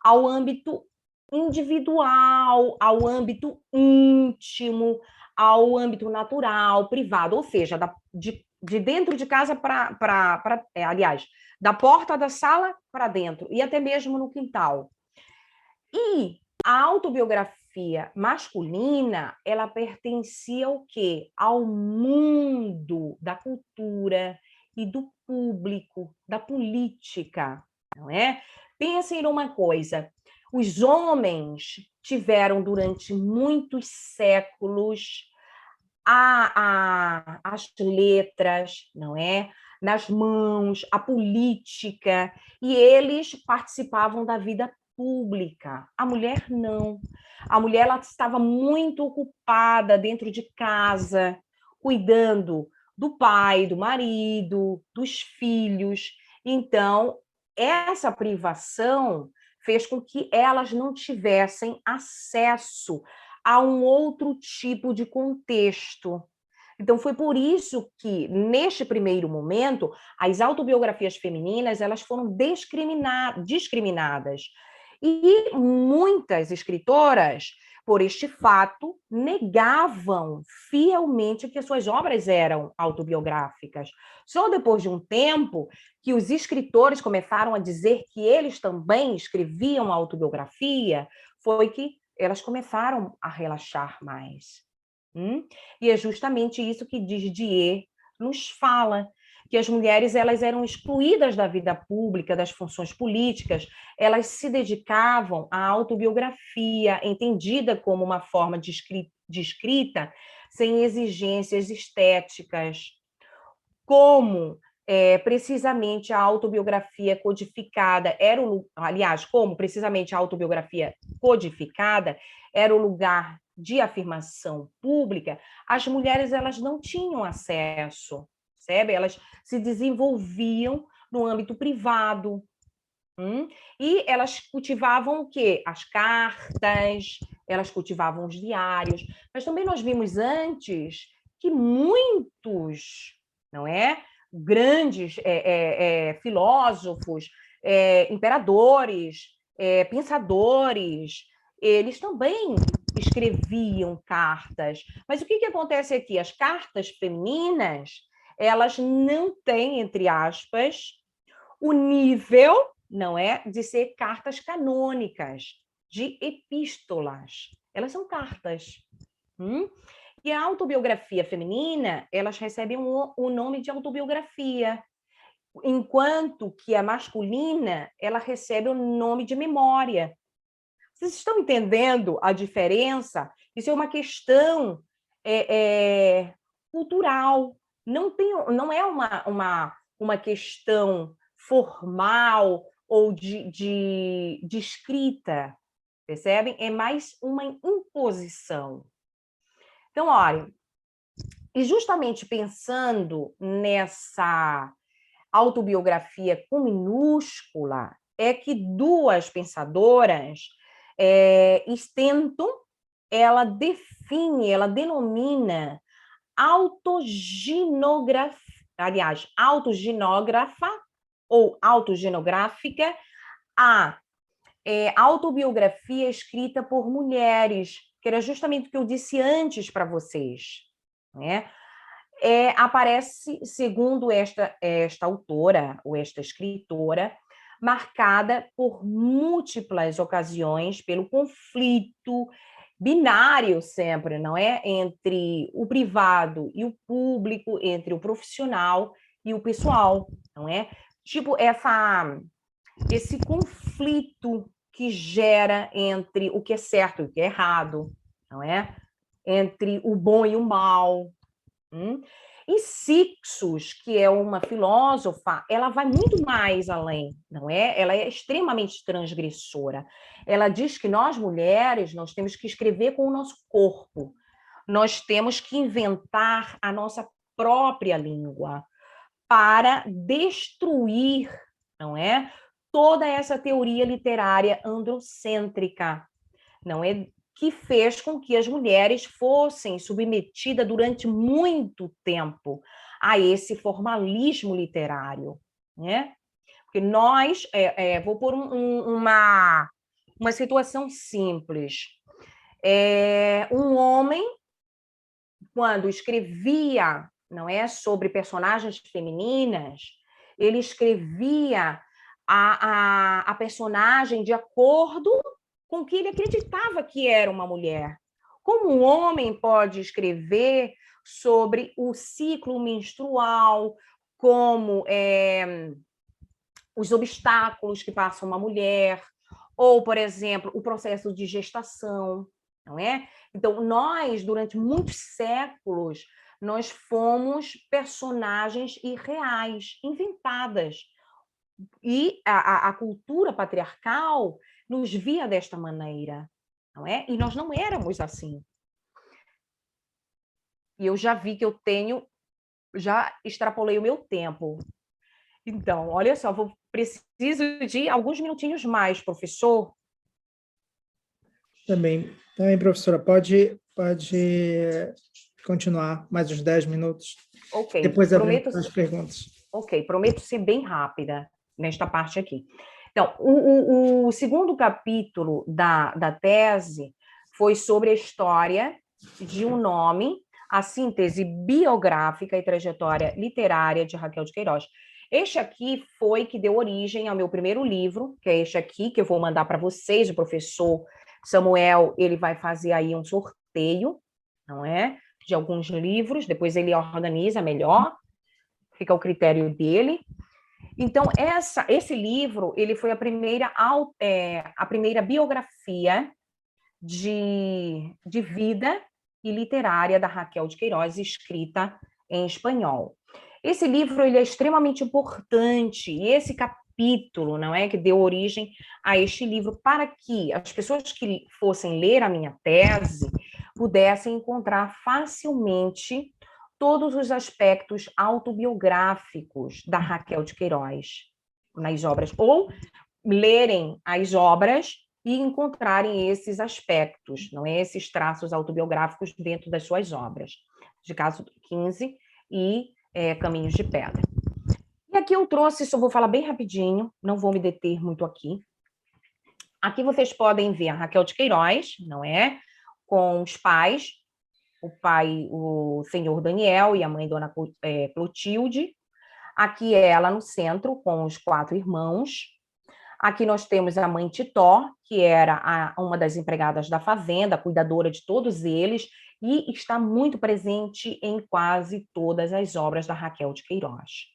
B: ao âmbito individual, ao âmbito íntimo, ao âmbito natural, privado, ou seja, de dentro de casa aliás, da porta da sala para dentro, e até mesmo no quintal. E a autobiografia masculina, ela pertencia ao quê? Ao mundo da cultura e do público, da política, não é? Pensem numa coisa, os homens tiveram durante muitos séculos as letras, não é? Nas mãos, a política, e eles participavam da vida pública. A mulher não. A mulher ela estava muito ocupada dentro de casa, cuidando do pai, do marido, dos filhos. Então, essa privação fez com que elas não tivessem acesso a um outro tipo de contexto. Então, foi por isso que, neste primeiro momento, as autobiografias femininas elas foram discriminadas. E muitas escritoras, por este fato, negavam fielmente que suas obras eram autobiográficas. Só depois de um tempo que os escritores começaram a dizer que eles também escreviam autobiografia, foi que elas começaram a relaxar mais. E é justamente isso que Didier nos fala, que as mulheres elas eram excluídas da vida pública, das funções políticas, elas se dedicavam à autobiografia, entendida como uma forma de escrita sem exigências estéticas, como precisamente a autobiografia codificada como precisamente a autobiografia codificada era o lugar de afirmação pública, as mulheres elas não tinham acesso, sabe? Elas se desenvolviam no âmbito privado. E elas cultivavam o quê? As cartas, elas cultivavam os diários, mas também nós vimos antes que muitos, não é? Grandes filósofos, imperadores, pensadores, eles também escreviam cartas. Mas o que acontece aqui? As cartas femininas, elas não têm, entre aspas, o nível, não é, de ser cartas canônicas, de epístolas. Elas são cartas. E a autobiografia feminina, elas recebem o nome de autobiografia, enquanto que a masculina, ela recebe o nome de memória. Vocês estão entendendo a diferença? Isso é uma questão cultural. Não é uma questão formal ou de escrita, percebem? É mais uma imposição. Então, olha, e justamente pensando nessa autobiografia com minúscula, é que duas pensadoras Stenton, ela define, ela denomina autoginógrafa ou autogenográfica a autobiografia escrita por mulheres, que era justamente o que eu disse antes para vocês, né? Aparece, segundo esta autora, ou esta escritora, marcada por múltiplas ocasiões pelo conflito binário sempre, não é? Entre o privado e o público, entre o profissional e o pessoal, não é? Tipo, esse conflito que gera entre o que é certo e o que é errado, não é? Entre o bom e o mal. E Sixus, que é uma filósofa, ela vai muito mais além, não é? Ela é extremamente transgressora. Ela diz que nós, mulheres, nós temos que escrever com o nosso corpo. Nós temos que inventar a nossa própria língua para destruir, não é? Toda essa teoria literária androcêntrica, não é? Que fez com que as mulheres fossem submetidas durante muito tempo a esse formalismo literário, né? Porque nós, vou pôr uma situação simples. Um homem, quando escrevia, não é, sobre personagens femininas, ele escrevia a personagem de acordo com que ele acreditava que era uma mulher. Como um homem pode escrever sobre o ciclo menstrual, como os obstáculos que passa uma mulher, ou, por exemplo, o processo de gestação, não é? Então, nós, durante muitos séculos, nós fomos personagens irreais, inventadas. E a cultura patriarcal nos via desta maneira, não é? E nós não éramos assim. E eu já vi que já extrapolei o meu tempo. Então, olha só, preciso de alguns minutinhos mais, professor.
A: Também, professora, pode continuar mais uns 10 minutos.
B: Ok,
A: Depois abrimos as perguntas.
B: Ok, prometo ser bem rápida nesta parte aqui. Então, o segundo capítulo da tese foi sobre a história de um nome, a síntese biográfica e trajetória literária de Raquel de Queiroz. Este aqui foi que deu origem ao meu primeiro livro, que é este aqui, que eu vou mandar para vocês, o professor Samuel, ele vai fazer aí um sorteio, não é? De alguns livros, depois ele organiza melhor, fica ao critério dele. Então, esse livro, ele foi a primeira biografia de vida e literária da Raquel de Queiroz, escrita em espanhol. Esse livro, ele é extremamente importante, e esse capítulo, não é, que deu origem a este livro, para que as pessoas que fossem ler a minha tese pudessem encontrar facilmente todos os aspectos autobiográficos da Raquel de Queiroz nas obras, ou lerem as obras e encontrarem esses aspectos, não é? Esses traços autobiográficos dentro das suas obras, de caso 15 e Caminhos de Pedra. E aqui eu trouxe, só vou falar bem rapidinho, não vou me deter muito aqui. Aqui vocês podem ver a Raquel de Queiroz, não é? Com os pais, o pai, o senhor Daniel, e a mãe, Dona Clotilde. Aqui é ela no centro, com os 4 irmãos. Aqui nós temos a mãe Titó, que era uma das empregadas da fazenda, cuidadora de todos eles, e está muito presente em quase todas as obras da Raquel de Queiroz.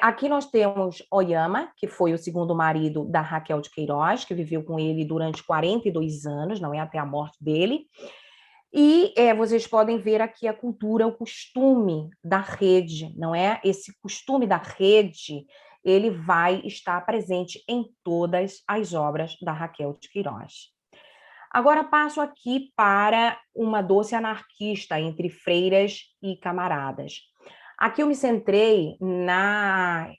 B: Aqui nós temos Oyama, que foi o segundo marido da Raquel de Queiroz, que viveu com ele durante 42 anos, não é, até a morte dele. E vocês podem ver aqui a cultura, o costume da rede, não é? Esse costume da rede, ele vai estar presente em todas as obras da Raquel de Queiroz. Agora passo aqui para uma doce anarquista entre freiras e camaradas. Aqui eu me centrei na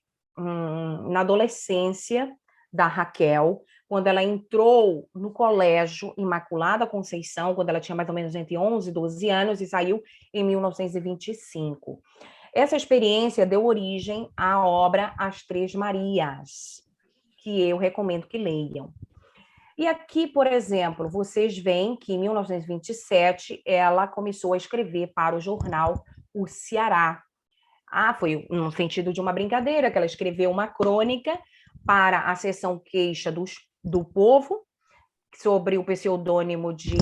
B: adolescência da Raquel, quando ela entrou no Colégio Imaculada Conceição, quando ela tinha mais ou menos entre 11 e 12 anos, e saiu em 1925. Essa experiência deu origem à obra As Três Marias, que eu recomendo que leiam. E aqui, por exemplo, vocês veem que em 1927 ela começou a escrever para o jornal O Ceará. Foi no sentido de uma brincadeira, que ela escreveu uma crônica para a seção Queixa do Povo, sobre o pseudônimo de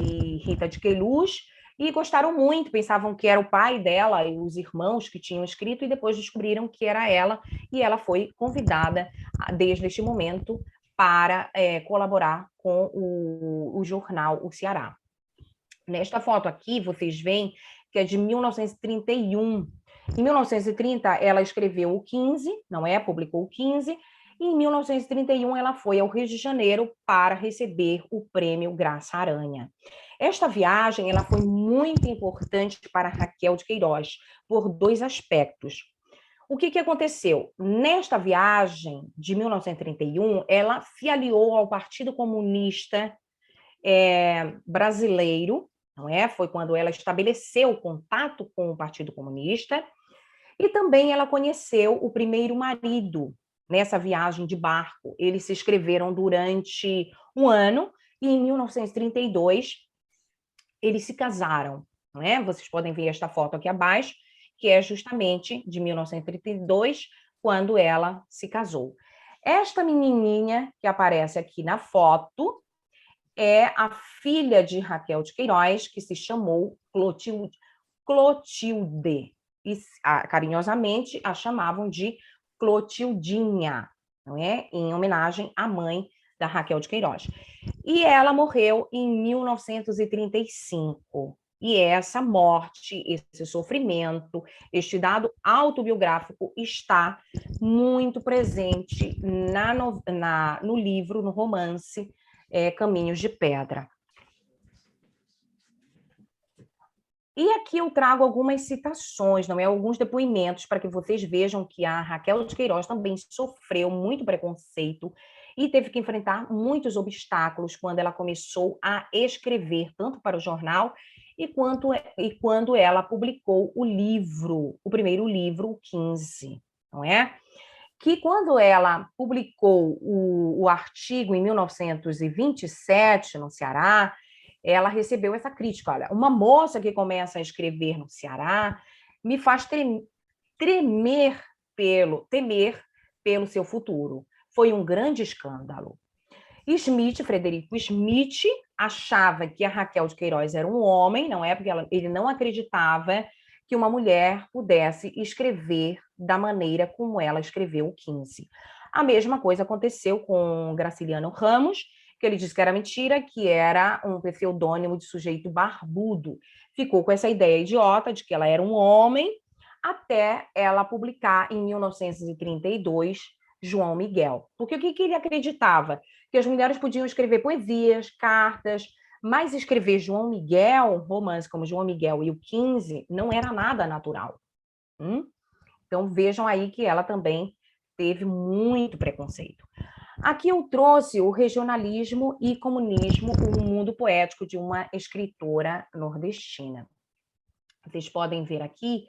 B: Rita de Queiluz, e gostaram muito, pensavam que era o pai dela e os irmãos que tinham escrito, e depois descobriram que era ela, e ela foi convidada, desde este momento, para colaborar com o jornal O Ceará. Nesta foto aqui, vocês veem que é de 1931. Em 1930, ela escreveu o 15, não é? Publicou o 15, e em 1931 ela foi ao Rio de Janeiro para receber o prêmio Graça Aranha. Esta viagem ela foi muito importante para Raquel de Queiroz, por 2 aspectos. O que aconteceu? Nesta viagem de 1931, ela se aliou ao Partido Comunista brasileiro, não é? Foi quando ela estabeleceu o contato com o Partido Comunista, e também ela conheceu o primeiro marido nessa viagem de barco. Eles se escreveram durante um ano, e em 1932 eles se casaram, não é? Vocês podem ver esta foto aqui abaixo, que é justamente de 1932, quando ela se casou. Esta menininha que aparece aqui na foto é a filha de Raquel de Queiroz, que se chamou Clotilde, e carinhosamente a chamavam de Clotildinha, não é? Em homenagem à mãe da Raquel de Queiroz. E ela morreu em 1935. E essa morte, esse sofrimento, este dado autobiográfico está muito presente no livro, no romance Caminhos de Pedra. E aqui eu trago algumas citações, não é? Alguns depoimentos para que vocês vejam que a Raquel de Queiroz também sofreu muito preconceito e teve que enfrentar muitos obstáculos quando ela começou a escrever, tanto para o jornal e quando ela publicou o livro, o primeiro livro, o 15, não é? Que quando ela publicou o artigo em 1927 no Ceará, ela recebeu essa crítica. Olha, uma moça que começa a escrever no Ceará me faz temer pelo seu futuro. Foi um grande escândalo. Frederico Schmidt, achava que a Raquel de Queiroz era um homem, não é? Porque ele não acreditava que uma mulher pudesse escrever da maneira como ela escreveu o 15. A mesma coisa aconteceu com Graciliano Ramos, que ele disse que era mentira, que era um pseudônimo de sujeito barbudo. Ficou com essa ideia idiota de que ela era um homem, até ela publicar em 1932 João Miguel. Porque o que ele acreditava? Que as mulheres podiam escrever poesias, cartas, mas escrever João Miguel, romance como João Miguel e o 15, não era nada natural. Então vejam aí que ela também teve muito preconceito. Aqui eu trouxe o regionalismo e comunismo, o mundo poético de uma escritora nordestina. Vocês podem ver aqui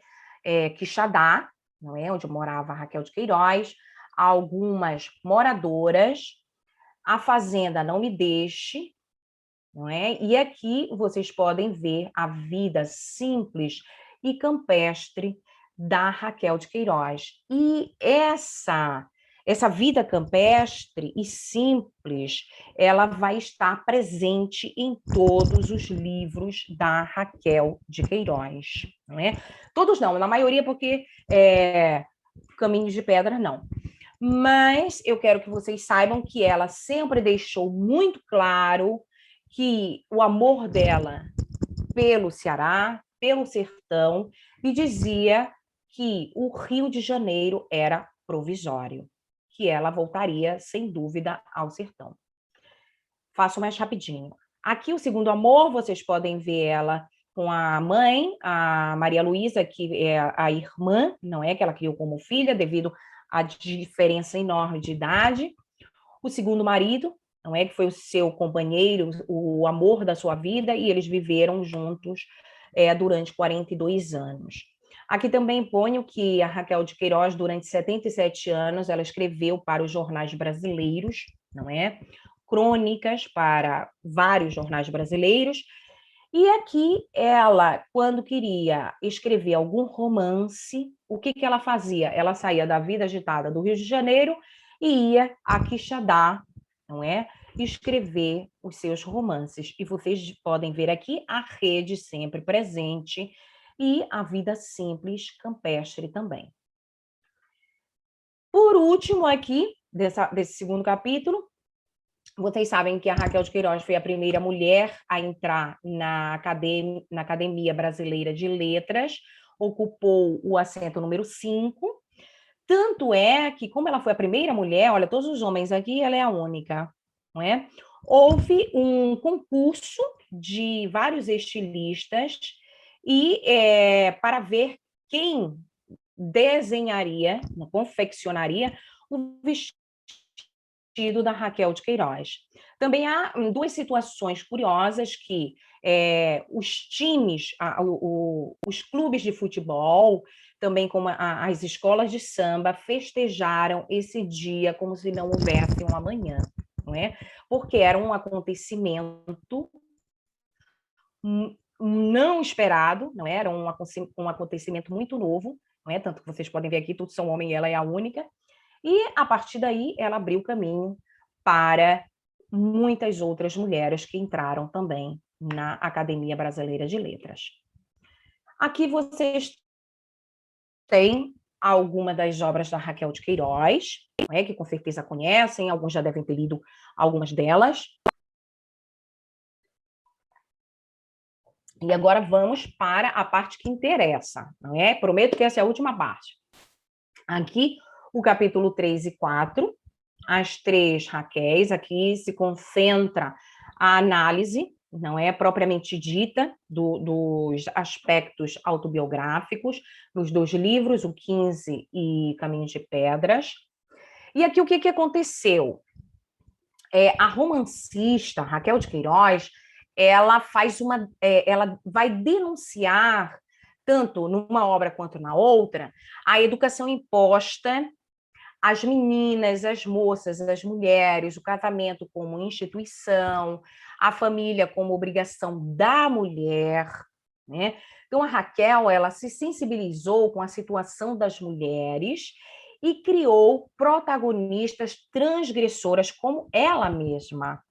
B: Quixadá, não é? Onde morava Raquel de Queiroz, algumas moradoras, a Fazenda Não Me Deixe, não é? E aqui vocês podem ver a vida simples e campestre da Raquel de Queiroz. E essa vida campestre e simples, ela vai estar presente em todos os livros da Raquel de Queiroz, não é? Todos não, na maioria, porque Caminhos de Pedra não. Mas eu quero que vocês saibam que ela sempre deixou muito claro que o amor dela pelo Ceará, pelo sertão, e dizia que o Rio de Janeiro era provisório, que ela voltaria, sem dúvida, ao sertão. Faço mais rapidinho. Aqui, o segundo amor, vocês podem ver ela com a mãe, a Maria Luísa, que é a irmã, não é? Que ela criou como filha, devido à diferença enorme de idade. O segundo marido, não é? Que foi o seu companheiro, o amor da sua vida, e eles viveram juntos durante 42 anos. Aqui também ponho que a Raquel de Queiroz, durante 77 anos, ela escreveu para os jornais brasileiros, não é? Crônicas para vários jornais brasileiros. E aqui ela, quando queria escrever algum romance, o que ela fazia? Ela saía da vida agitada do Rio de Janeiro e ia a Quixadá, não é? Escrever os seus romances. E vocês podem ver aqui a rede sempre presente e a vida simples campestre também. Por último, aqui, desse segundo capítulo, vocês sabem que a Raquel de Queiroz foi a primeira mulher a entrar na Academia Brasileira de Letras, ocupou o assento número 5. Tanto é que, como ela foi a primeira mulher, olha, todos os homens aqui, ela é a única, não é? Houve um concurso de vários estilistas e para ver quem desenharia, confeccionaria o vestido da Raquel de Queiroz. Também há duas situações curiosas que os times, os clubes de futebol, também como as escolas de samba, festejaram esse dia como se não houvesse um amanhã, não é? Porque era um acontecimento não esperado, não é? Era um acontecimento muito novo, não é? Tanto que vocês podem ver aqui, todos são homens e ela é a única. E, a partir daí, ela abriu caminho para muitas outras mulheres que entraram também na Academia Brasileira de Letras. Aqui vocês têm algumas das obras da Raquel de Queiroz, que com certeza conhecem, alguns já devem ter lido algumas delas. E agora vamos para a parte que interessa, não é? Prometo que essa é a última parte. Aqui, o capítulo 3 e 4, as três Raquéis, aqui se concentra a análise, não é propriamente dita, dos aspectos autobiográficos, nos dois livros, o 15 e Caminhos de Pedras. E aqui o que aconteceu? A romancista Raquel de Queiroz, ela vai denunciar, tanto numa obra quanto na outra, a educação imposta às meninas, às moças, às mulheres, o casamento como instituição, a família como obrigação da mulher, né? Então, a Raquel, ela se sensibilizou com a situação das mulheres e criou protagonistas transgressoras como ela mesma.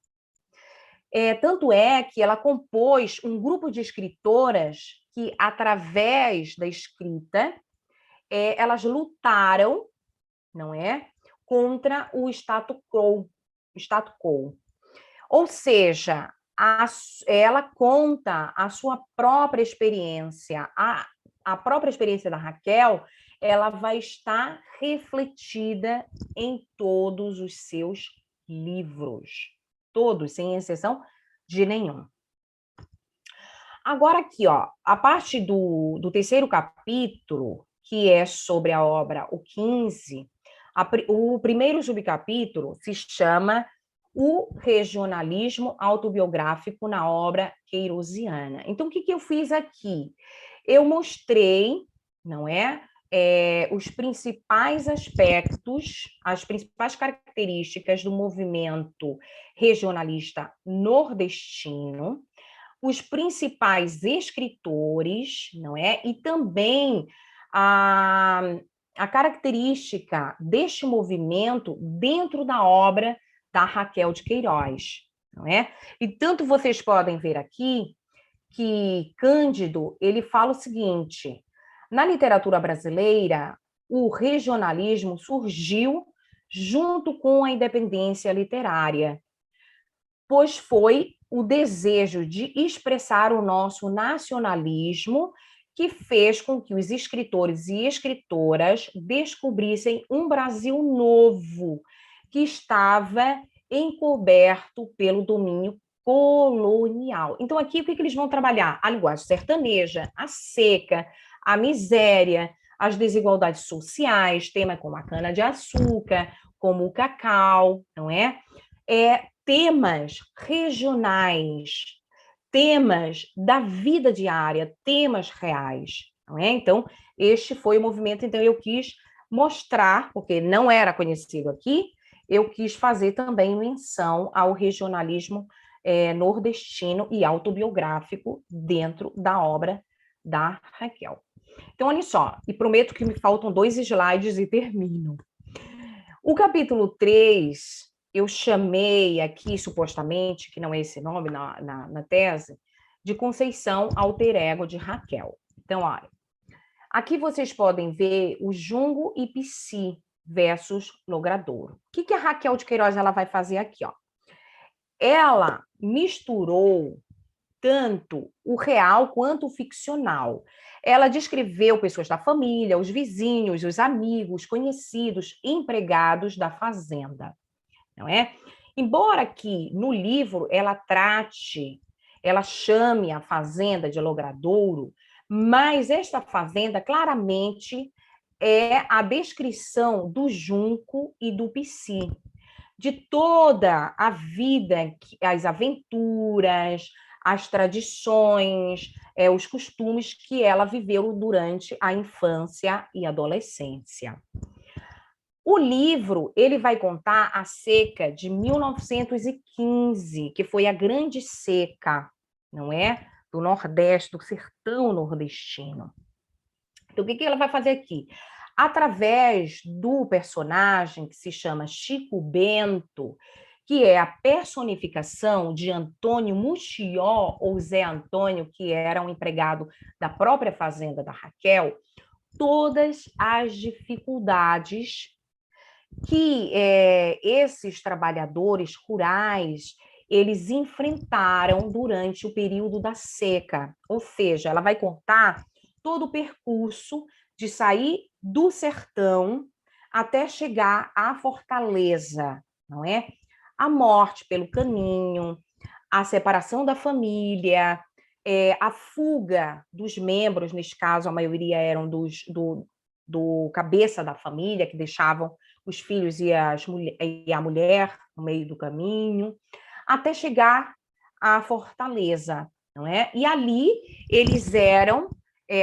B: Tanto é que ela compôs um grupo de escritoras que, através da escrita, elas lutaram, não é, contra o status quo. Ou seja, ela conta a sua própria experiência, a própria experiência da Raquel, ela vai estar refletida em todos os seus livros. Todos, sem exceção de nenhum. Agora aqui, ó, a parte do terceiro capítulo, que é sobre a obra O 15, o primeiro subcapítulo se chama O Regionalismo Autobiográfico na Obra Queirosiana. Então, o que eu fiz aqui? Eu mostrei, não é, os principais aspectos, as principais características do movimento regionalista nordestino, os principais escritores, não é? E também a característica deste movimento dentro da obra da Raquel de Queiroz, não é? E tanto vocês podem ver aqui que Cândido, ele fala o seguinte: na literatura brasileira, o regionalismo surgiu junto com a independência literária, pois foi o desejo de expressar o nosso nacionalismo que fez com que os escritores e escritoras descobrissem um Brasil novo, que estava encoberto pelo domínio colonial. Então, aqui, o que eles vão trabalhar? A linguagem sertaneja, a seca, a miséria, as desigualdades sociais, temas como a cana-de-açúcar, como o cacau, não é? Temas regionais, temas da vida diária, temas reais, não é? Então, este foi o movimento, então eu quis mostrar, porque não era conhecido aqui, eu quis fazer também menção ao regionalismo nordestino e autobiográfico dentro da obra da Raquel. Então, olha só, e prometo que me faltam 2 slides e termino. O capítulo 3, eu chamei aqui, supostamente, que não é esse nome na tese, de Conceição Alter Ego de Raquel. Então, olha, aqui vocês podem ver o Jungo e Psi versus Logradouro. O que a Raquel de Queiroz ela vai fazer aqui? Ó? Ela misturou tanto o real quanto o ficcional. Ela descreveu pessoas da família, os vizinhos, os amigos, conhecidos, empregados da fazenda, não é? Embora que no livro ela chame a fazenda de Logradouro, mas esta fazenda claramente é a descrição do junco e do psi, de toda a vida, as aventuras, as tradições, os costumes que ela viveu durante a infância e adolescência. O livro ele vai contar a seca de 1915, que foi a grande seca, não é? Do Nordeste, do sertão nordestino. Então, o que ela vai fazer aqui? Através do personagem que se chama Chico Bento, que é a personificação de Antônio Muxió, ou Zé Antônio, que era um empregado da própria fazenda da Raquel, todas as dificuldades que esses trabalhadores rurais eles enfrentaram durante o período da seca. Ou seja, ela vai contar todo o percurso de sair do sertão até chegar à fortaleza, não é? A morte pelo caminho, a separação da família, a fuga dos membros, nesse caso a maioria eram do cabeça da família, que deixavam os filhos e a mulher no meio do caminho, até chegar à fortaleza, não é? E ali eles eram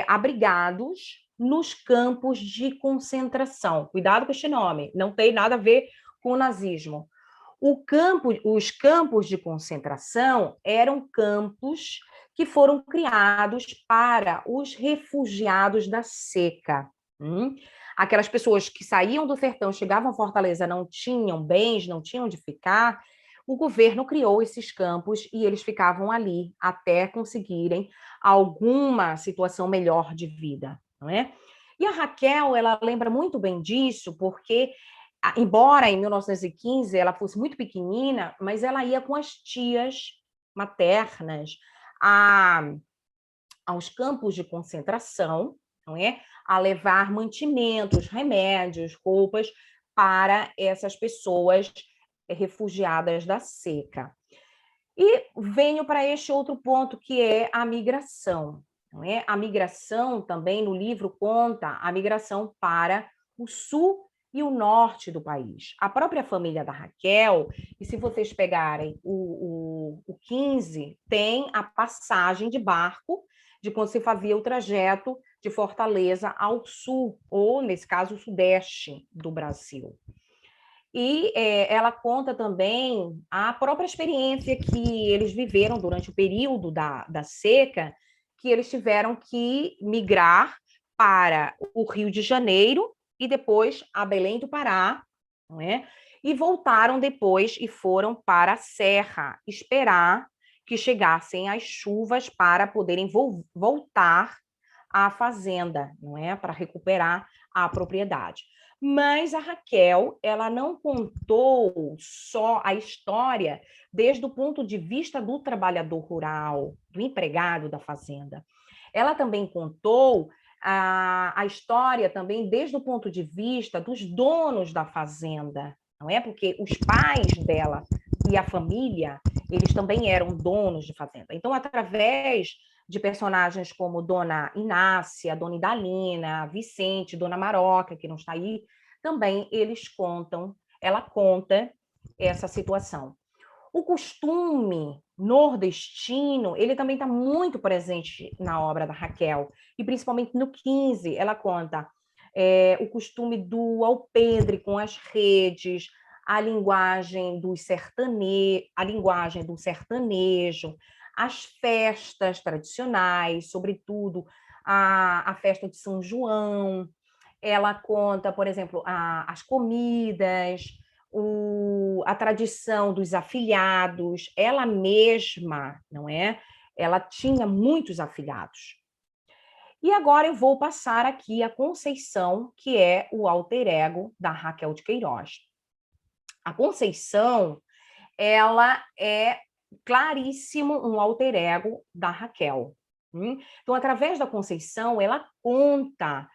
B: abrigados nos campos de concentração. Cuidado com este nome, não tem nada a ver com o nazismo. Os campos de concentração eram campos que foram criados para os refugiados da seca. Aquelas pessoas que saíam do sertão, chegavam à Fortaleza, não tinham bens, não tinham onde ficar, o governo criou esses campos e eles ficavam ali até conseguirem alguma situação melhor de vida, não é? E a Raquel, ela lembra muito bem disso, porque, embora em 1915 ela fosse muito pequenina, mas ela ia com as tias maternas aos campos de concentração, não é? A levar mantimentos, remédios, roupas para essas pessoas refugiadas da seca. E venho para este outro ponto, que é a migração. Não é? A migração também no livro conta a migração para o sul e o norte do país. A própria família da Raquel, e se vocês pegarem o 15, tem a passagem de barco de quando se fazia o trajeto de Fortaleza ao sul, ou, nesse caso, o sudeste do Brasil. E ela conta também a própria experiência que eles viveram durante o período da seca, que eles tiveram que migrar para o Rio de Janeiro e depois a Belém do Pará, não é? E voltaram depois e foram para a Serra esperar que chegassem as chuvas para poderem voltar à fazenda, não é? Para recuperar a propriedade. Mas a Raquel, ela não contou só a história desde o ponto de vista do trabalhador rural, do empregado da fazenda. Ela também contou a história também desde o ponto de vista dos donos da fazenda, não é? Porque os pais dela e a família, eles também eram donos de fazenda. Então, através de personagens como Dona Inácia, Dona Idalina, Vicente, Dona Maroca, que não está aí, também ela conta essa situação. O costume nordestino, ele também está muito presente na obra da Raquel, e principalmente no 15, ela conta o costume do alpendre com as redes, a linguagem do sertanejo, as festas tradicionais, sobretudo a festa de São João. Ela conta, por exemplo, as comidas, a tradição dos afilhados. Ela mesma, não é? Ela tinha muitos afilhados. E agora eu vou passar aqui a Conceição, que é o alter ego da Raquel de Queiroz. A Conceição, ela é claríssimo um alter ego da Raquel. Então, através da Conceição, ela conta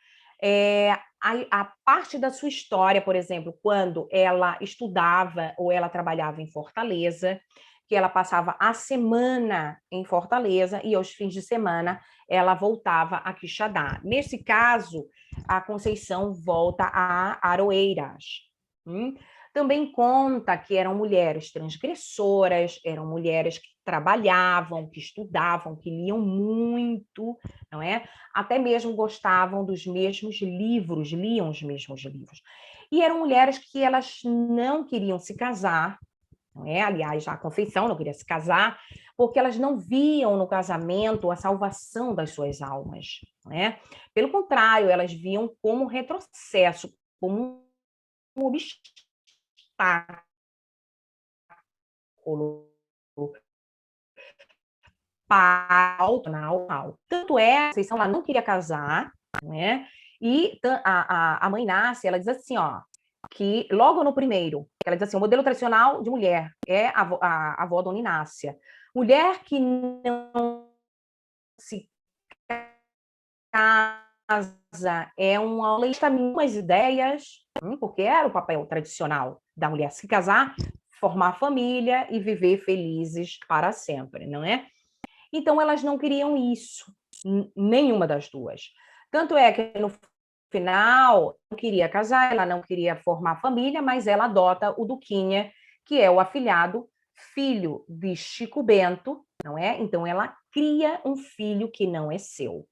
B: a parte da sua história, por exemplo, quando ela estudava ou ela trabalhava em Fortaleza, que ela passava a semana em Fortaleza e aos fins de semana ela voltava a Quixadá. Nesse caso, a Conceição volta a Aroeiras. Também conta que eram mulheres transgressoras, eram mulheres que trabalhavam, que estudavam, que liam muito, não é? Até mesmo gostavam dos mesmos livros, liam os mesmos livros. E eram mulheres que elas não queriam se casar, não é? Aliás, a Conceição não queria se casar, porque elas não viam no casamento a salvação das suas almas, não é? Pelo contrário, elas viam como retrocesso, como um obstáculo para tanto é, a Conceição ela não queria casar, né? E a mãe Inácia, ela diz assim, ó, que logo no primeiro, ela diz assim, o modelo tradicional de mulher é a avó Dona Inácia. Mulher que não se casa é uma lei de umas ideias, porque era o papel tradicional da mulher se casar, formar família e viver felizes para sempre, não é? Então, elas não queriam isso, nenhuma das duas. Tanto é que, no final, não queria casar, ela não queria formar família, mas ela adota o Duquinha, que é o afilhado, filho de Chico Bento, não é? Então, ela cria um filho que não é seu.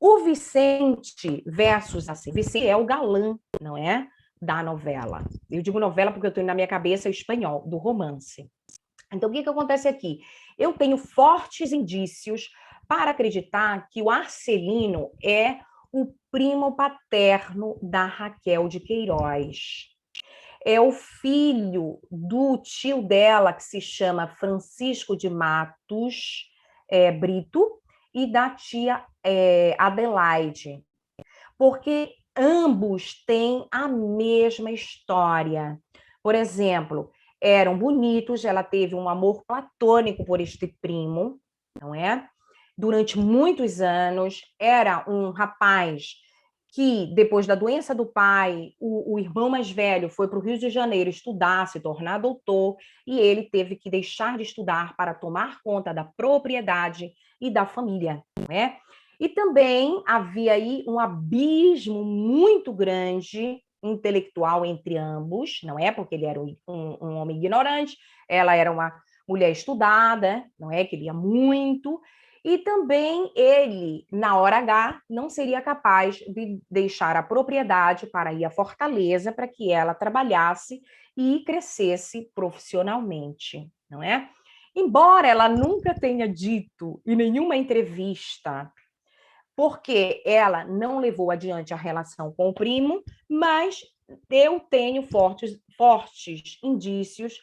B: O Vicente versus a Vicente é o galã, não é? Da novela. Eu digo novela porque eu tenho na minha cabeça o espanhol, do romance. Então, o que acontece aqui? Eu tenho fortes indícios para acreditar que o Arcelino é o primo paterno da Raquel de Queiroz. É o filho do tio dela, que se chama Francisco de Matos Brito, e da tia Adelaide. Porque ambos têm a mesma história. Por exemplo, eram bonitos, ela teve um amor platônico por este primo, não é? Durante muitos anos, era um rapaz que, depois da doença do pai, o irmão mais velho foi para o Rio de Janeiro estudar, se tornar doutor, e ele teve que deixar de estudar para tomar conta da propriedade e da família, não é? E também havia aí um abismo muito grande intelectual entre ambos, não é? Porque ele era um homem ignorante, ela era uma mulher estudada, não é? Que lia muito, e também ele, na hora H, não seria capaz de deixar a propriedade para ir à Fortaleza para que ela trabalhasse e crescesse profissionalmente, não é? Embora ela nunca tenha dito em nenhuma entrevista porque ela não levou adiante a relação com o primo, mas eu tenho fortes indícios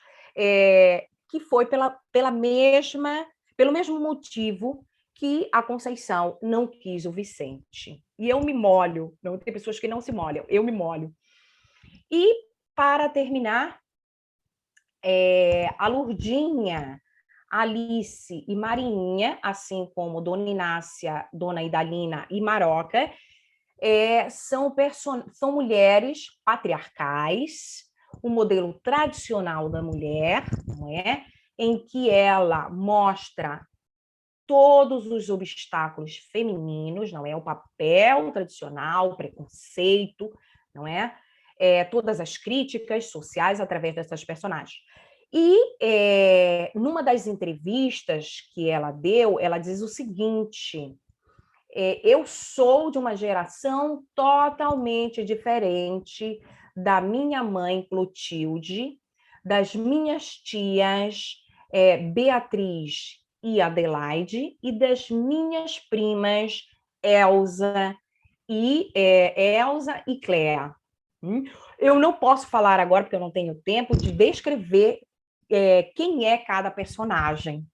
B: que foi pelo mesmo motivo que a Conceição não quis o Vicente. E eu me molho, não tem pessoas que não se molham, eu me molho. E, para terminar, a Lurdinha, Alice e Marinha, assim como Dona Inácia, Dona Idalina e Maroca, são mulheres patriarcais, o modelo tradicional da mulher, não é? Em que ela mostra todos os obstáculos femininos, não é? O papel tradicional, o preconceito, não é? Todas as críticas sociais através dessas personagens. E numa das entrevistas que ela deu, ela diz o seguinte: eu sou de uma geração totalmente diferente da minha mãe Clotilde, das minhas tias Beatriz e Adelaide, e das minhas primas Elsa e Cléa. Eu não posso falar agora, porque eu não tenho tempo, de descrever quem é cada personagem.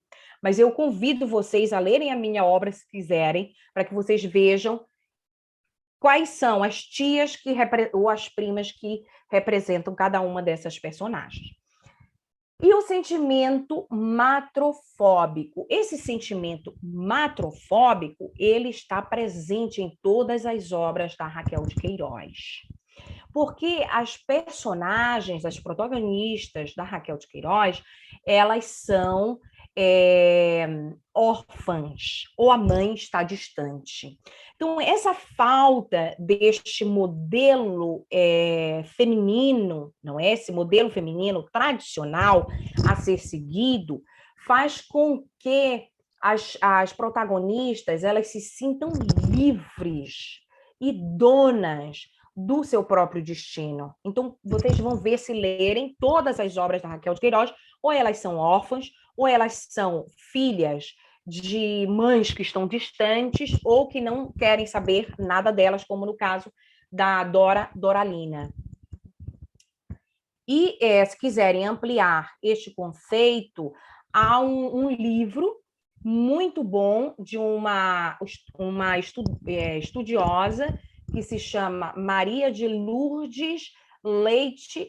B: Mas eu convido vocês a lerem a minha obra, se quiserem, para que vocês vejam quais são as tias ou as primas que representam cada uma dessas personagens. E o sentimento matrofóbico. Esse sentimento matrofóbico, ele está presente em todas as obras da Raquel de Queiroz. Porque as personagens, as protagonistas da Raquel de Queiroz, elas são órfãs, ou a mãe está distante. Então, essa falta deste modelo feminino, não é? Esse modelo feminino tradicional a ser seguido, faz com que as protagonistas elas se sintam livres e donas do seu próprio destino. Então, vocês vão ver, se lerem todas as obras da Raquel de Queiroz, ou elas são órfãs, ou elas são filhas de mães que estão distantes, ou que não querem saber nada delas, como no caso da Doralina. E se quiserem ampliar este conceito, há um livro muito bom de uma estudiosa que se chama Maria de Lourdes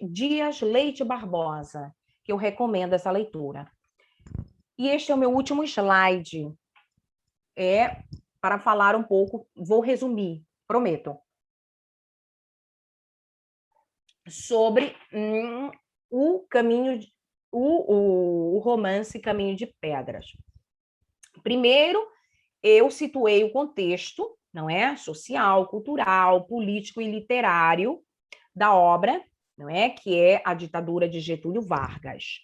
B: Dias Leite Barbosa, que eu recomendo essa leitura. E este é o meu último slide, para falar um pouco, vou resumir, prometo, sobre o romance Caminho de Pedras. Primeiro, eu situei o contexto, não é? Social, cultural, político e literário da obra, não é? Que é a ditadura de Getúlio Vargas.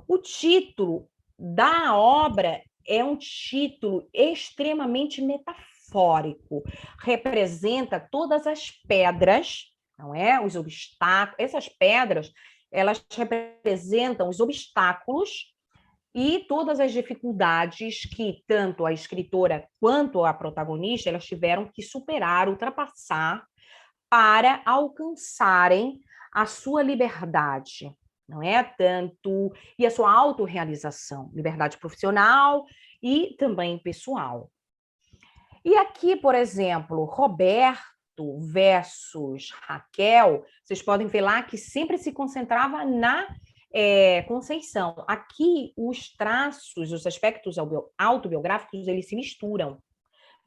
B: O título da obra é um título extremamente metafórico, representa todas as pedras, não é? Os obstáculos, essas pedras, elas representam os obstáculos e todas as dificuldades que tanto a escritora quanto a protagonista elas tiveram que superar, ultrapassar para alcançarem a sua liberdade, não é? Tanto e a sua autorrealização, liberdade profissional e também pessoal. E aqui, por exemplo, Roberto versus Raquel, vocês podem ver lá que sempre se concentrava na Conceição. Aqui, os traços, os aspectos autobiográficos, eles se misturam,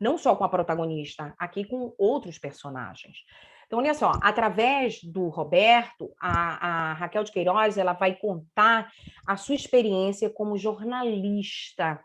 B: não só com a protagonista, aqui com outros personagens. Então, olha só, através do Roberto, a Raquel de Queiroz ela vai contar a sua experiência como jornalista,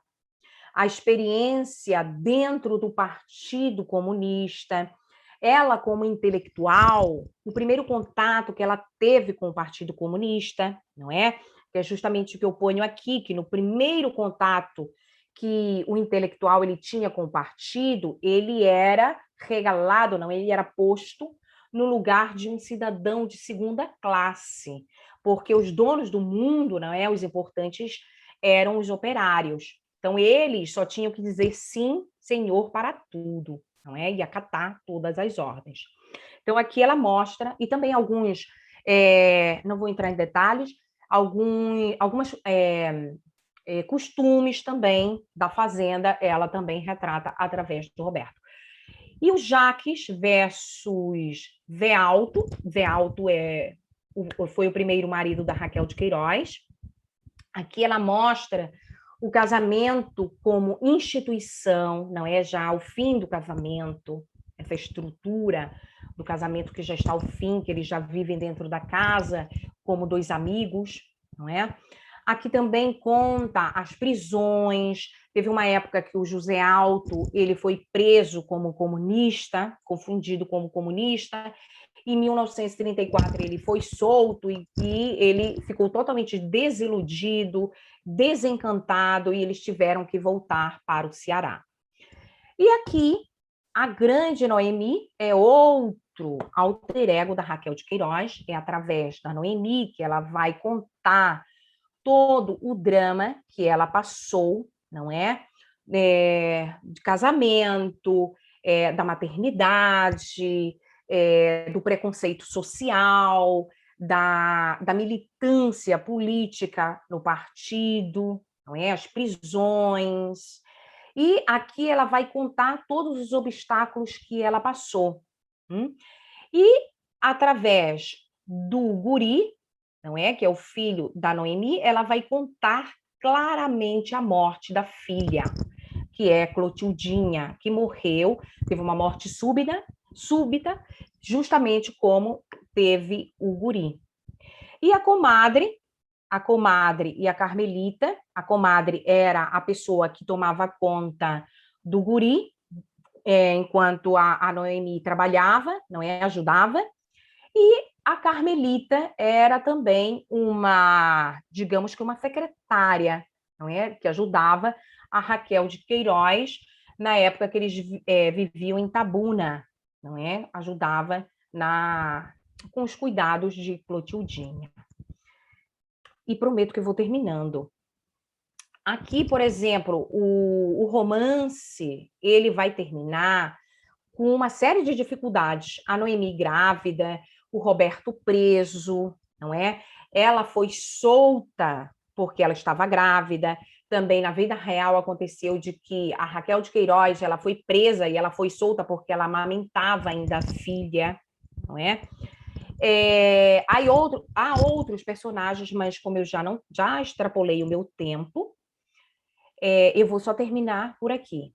B: a experiência dentro do Partido Comunista, ela como intelectual, o primeiro contato que ela teve com o Partido Comunista, não é? que é justamente o que eu ponho aqui, que no primeiro contato que o intelectual ele tinha com o partido, ele era regalado, não, ele era posto no lugar de um cidadão de segunda classe, porque os donos do mundo, não é, os importantes eram os operários. Então eles só tinham que dizer sim, senhor, para tudo, não é, e acatar todas as ordens. Então aqui ela mostra, e também alguns, não vou entrar em detalhes, algumas costumes também da fazenda, ela também retrata através do Roberto. E o Jaques versus Vealto. Vealto foi o primeiro marido da Raquel de Queiroz. Aqui ela mostra o casamento como instituição, não é já o fim do casamento, essa estrutura do casamento que já está ao fim, que eles já vivem dentro da casa como dois amigos, não é? Aqui também conta as prisões. Teve uma época que o José Alto ele foi preso como comunista, confundido como comunista. Em 1934 ele foi solto e ele ficou totalmente desiludido, desencantado, e eles tiveram que voltar para o Ceará. E aqui a grande Noemi é outro alter ego da Raquel de Queiroz. É através da Noemi que ela vai contar todo o drama que ela passou, não é? De casamento, da maternidade, do preconceito social, da militância política no partido, não é? As prisões. E aqui ela vai contar todos os obstáculos que ela passou. E através do Guri, não é? Que é o filho da Noemi, ela vai contar claramente a morte da filha, que é Clotildinha, que morreu, teve uma morte súbita, justamente como teve o Guri. E a comadre e a Carmelita. A comadre era a pessoa que tomava conta do Guri, enquanto a Noemi trabalhava, não é? Ajudava. E a Carmelita era também digamos que uma secretária, não é? Que ajudava a Raquel de Queiroz na época que eles viviam em Tabuna, não é? Ajudava com os cuidados de Clotildinha. E prometo que eu vou terminando. Aqui, por exemplo, o romance, ele vai terminar com uma série de dificuldades. A Noemi grávida, o Roberto preso, não é? Ela foi solta porque ela estava grávida. Também na vida real aconteceu de que a Raquel de Queiroz, ela foi presa e ela foi solta porque ela amamentava ainda a filha, não é? Há outros personagens, mas como eu já extrapolei o meu tempo, eu vou só terminar por aqui.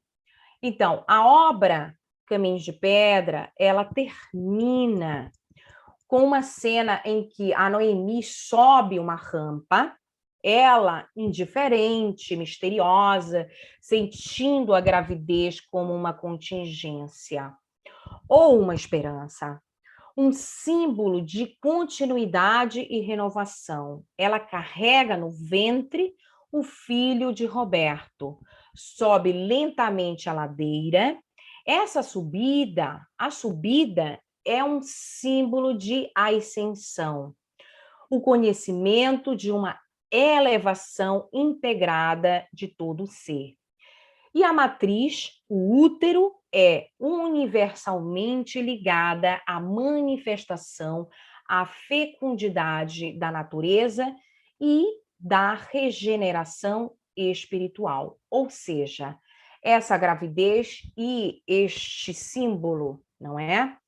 B: Então, a obra Caminhos de Pedra, ela termina com uma cena em que a Noemi sobe uma rampa, ela indiferente, misteriosa, sentindo a gravidez como uma contingência ou uma esperança, um símbolo de continuidade e renovação. Ela carrega no ventre o filho de Roberto, sobe lentamente a ladeira. A subida é um símbolo de ascensão, o conhecimento de uma elevação integrada de todo o ser. E a matriz, o útero, é universalmente ligada à manifestação, à fecundidade da natureza e da regeneração espiritual. Ou seja, essa gravidez e este símbolo, não é?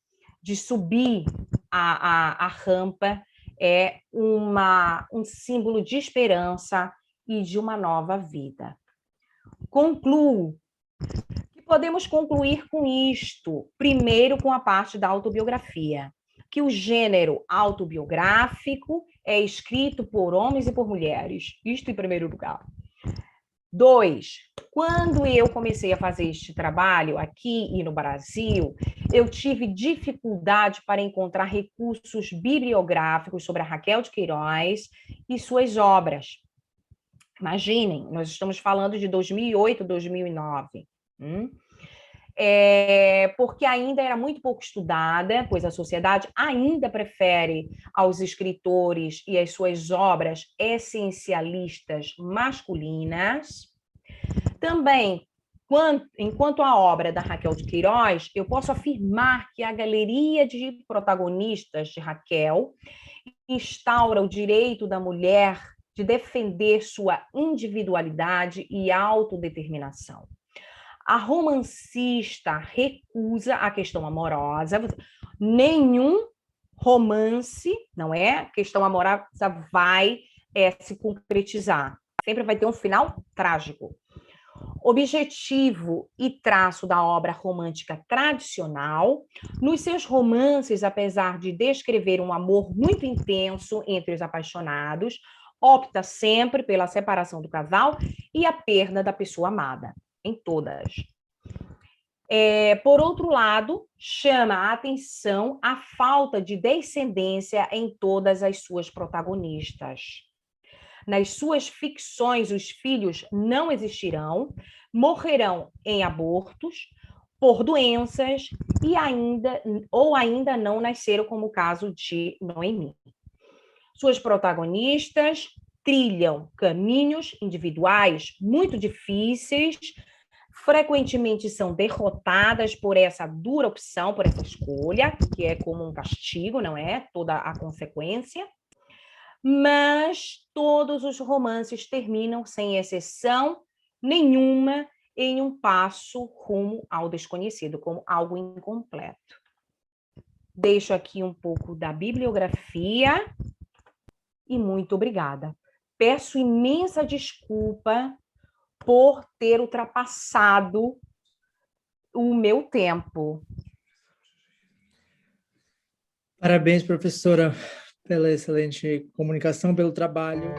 B: De subir a rampa é um símbolo de esperança e de uma nova vida. Concluo que podemos concluir com isto, primeiro com a parte da autobiografia, que o gênero autobiográfico é escrito por homens e por mulheres, isto em primeiro lugar. 2, quando eu comecei a fazer este trabalho aqui e no Brasil, eu tive dificuldade para encontrar recursos bibliográficos sobre a Raquel de Queiroz e suas obras. Imaginem, nós estamos falando de 2008, 2009. Porque ainda era muito pouco estudada, pois a sociedade ainda prefere aos escritores e as suas obras essencialistas masculinas. Também, enquanto a obra da Raquel de Queiroz, eu posso afirmar que a galeria de protagonistas de Raquel instaura o direito da mulher de defender sua individualidade e autodeterminação. A romancista recusa a questão amorosa, nenhum romance, não é? A questão amorosa vai se concretizar. Sempre vai ter um final trágico. Objetivo e traço da obra romântica tradicional, nos seus romances, apesar de descrever um amor muito intenso entre os apaixonados, opta sempre pela separação do casal e a perda da pessoa amada, em todas. Por outro lado, chama a atenção a falta de descendência em todas as suas protagonistas. Nas suas ficções, os filhos não existirão, morrerão em abortos, por doenças, ou ainda não nasceram, como o caso de Noemi. Suas protagonistas trilham caminhos individuais muito difíceis, frequentemente são derrotadas por essa dura opção, por essa escolha, que é como um castigo, não é? Toda a consequência. Mas todos os romances terminam, sem exceção nenhuma, em um passo rumo ao desconhecido, como algo incompleto. Deixo aqui um pouco da bibliografia e muito obrigada. Peço imensa desculpa por ter ultrapassado o meu tempo.
A: Parabéns, professora, pela excelente comunicação, pelo trabalho.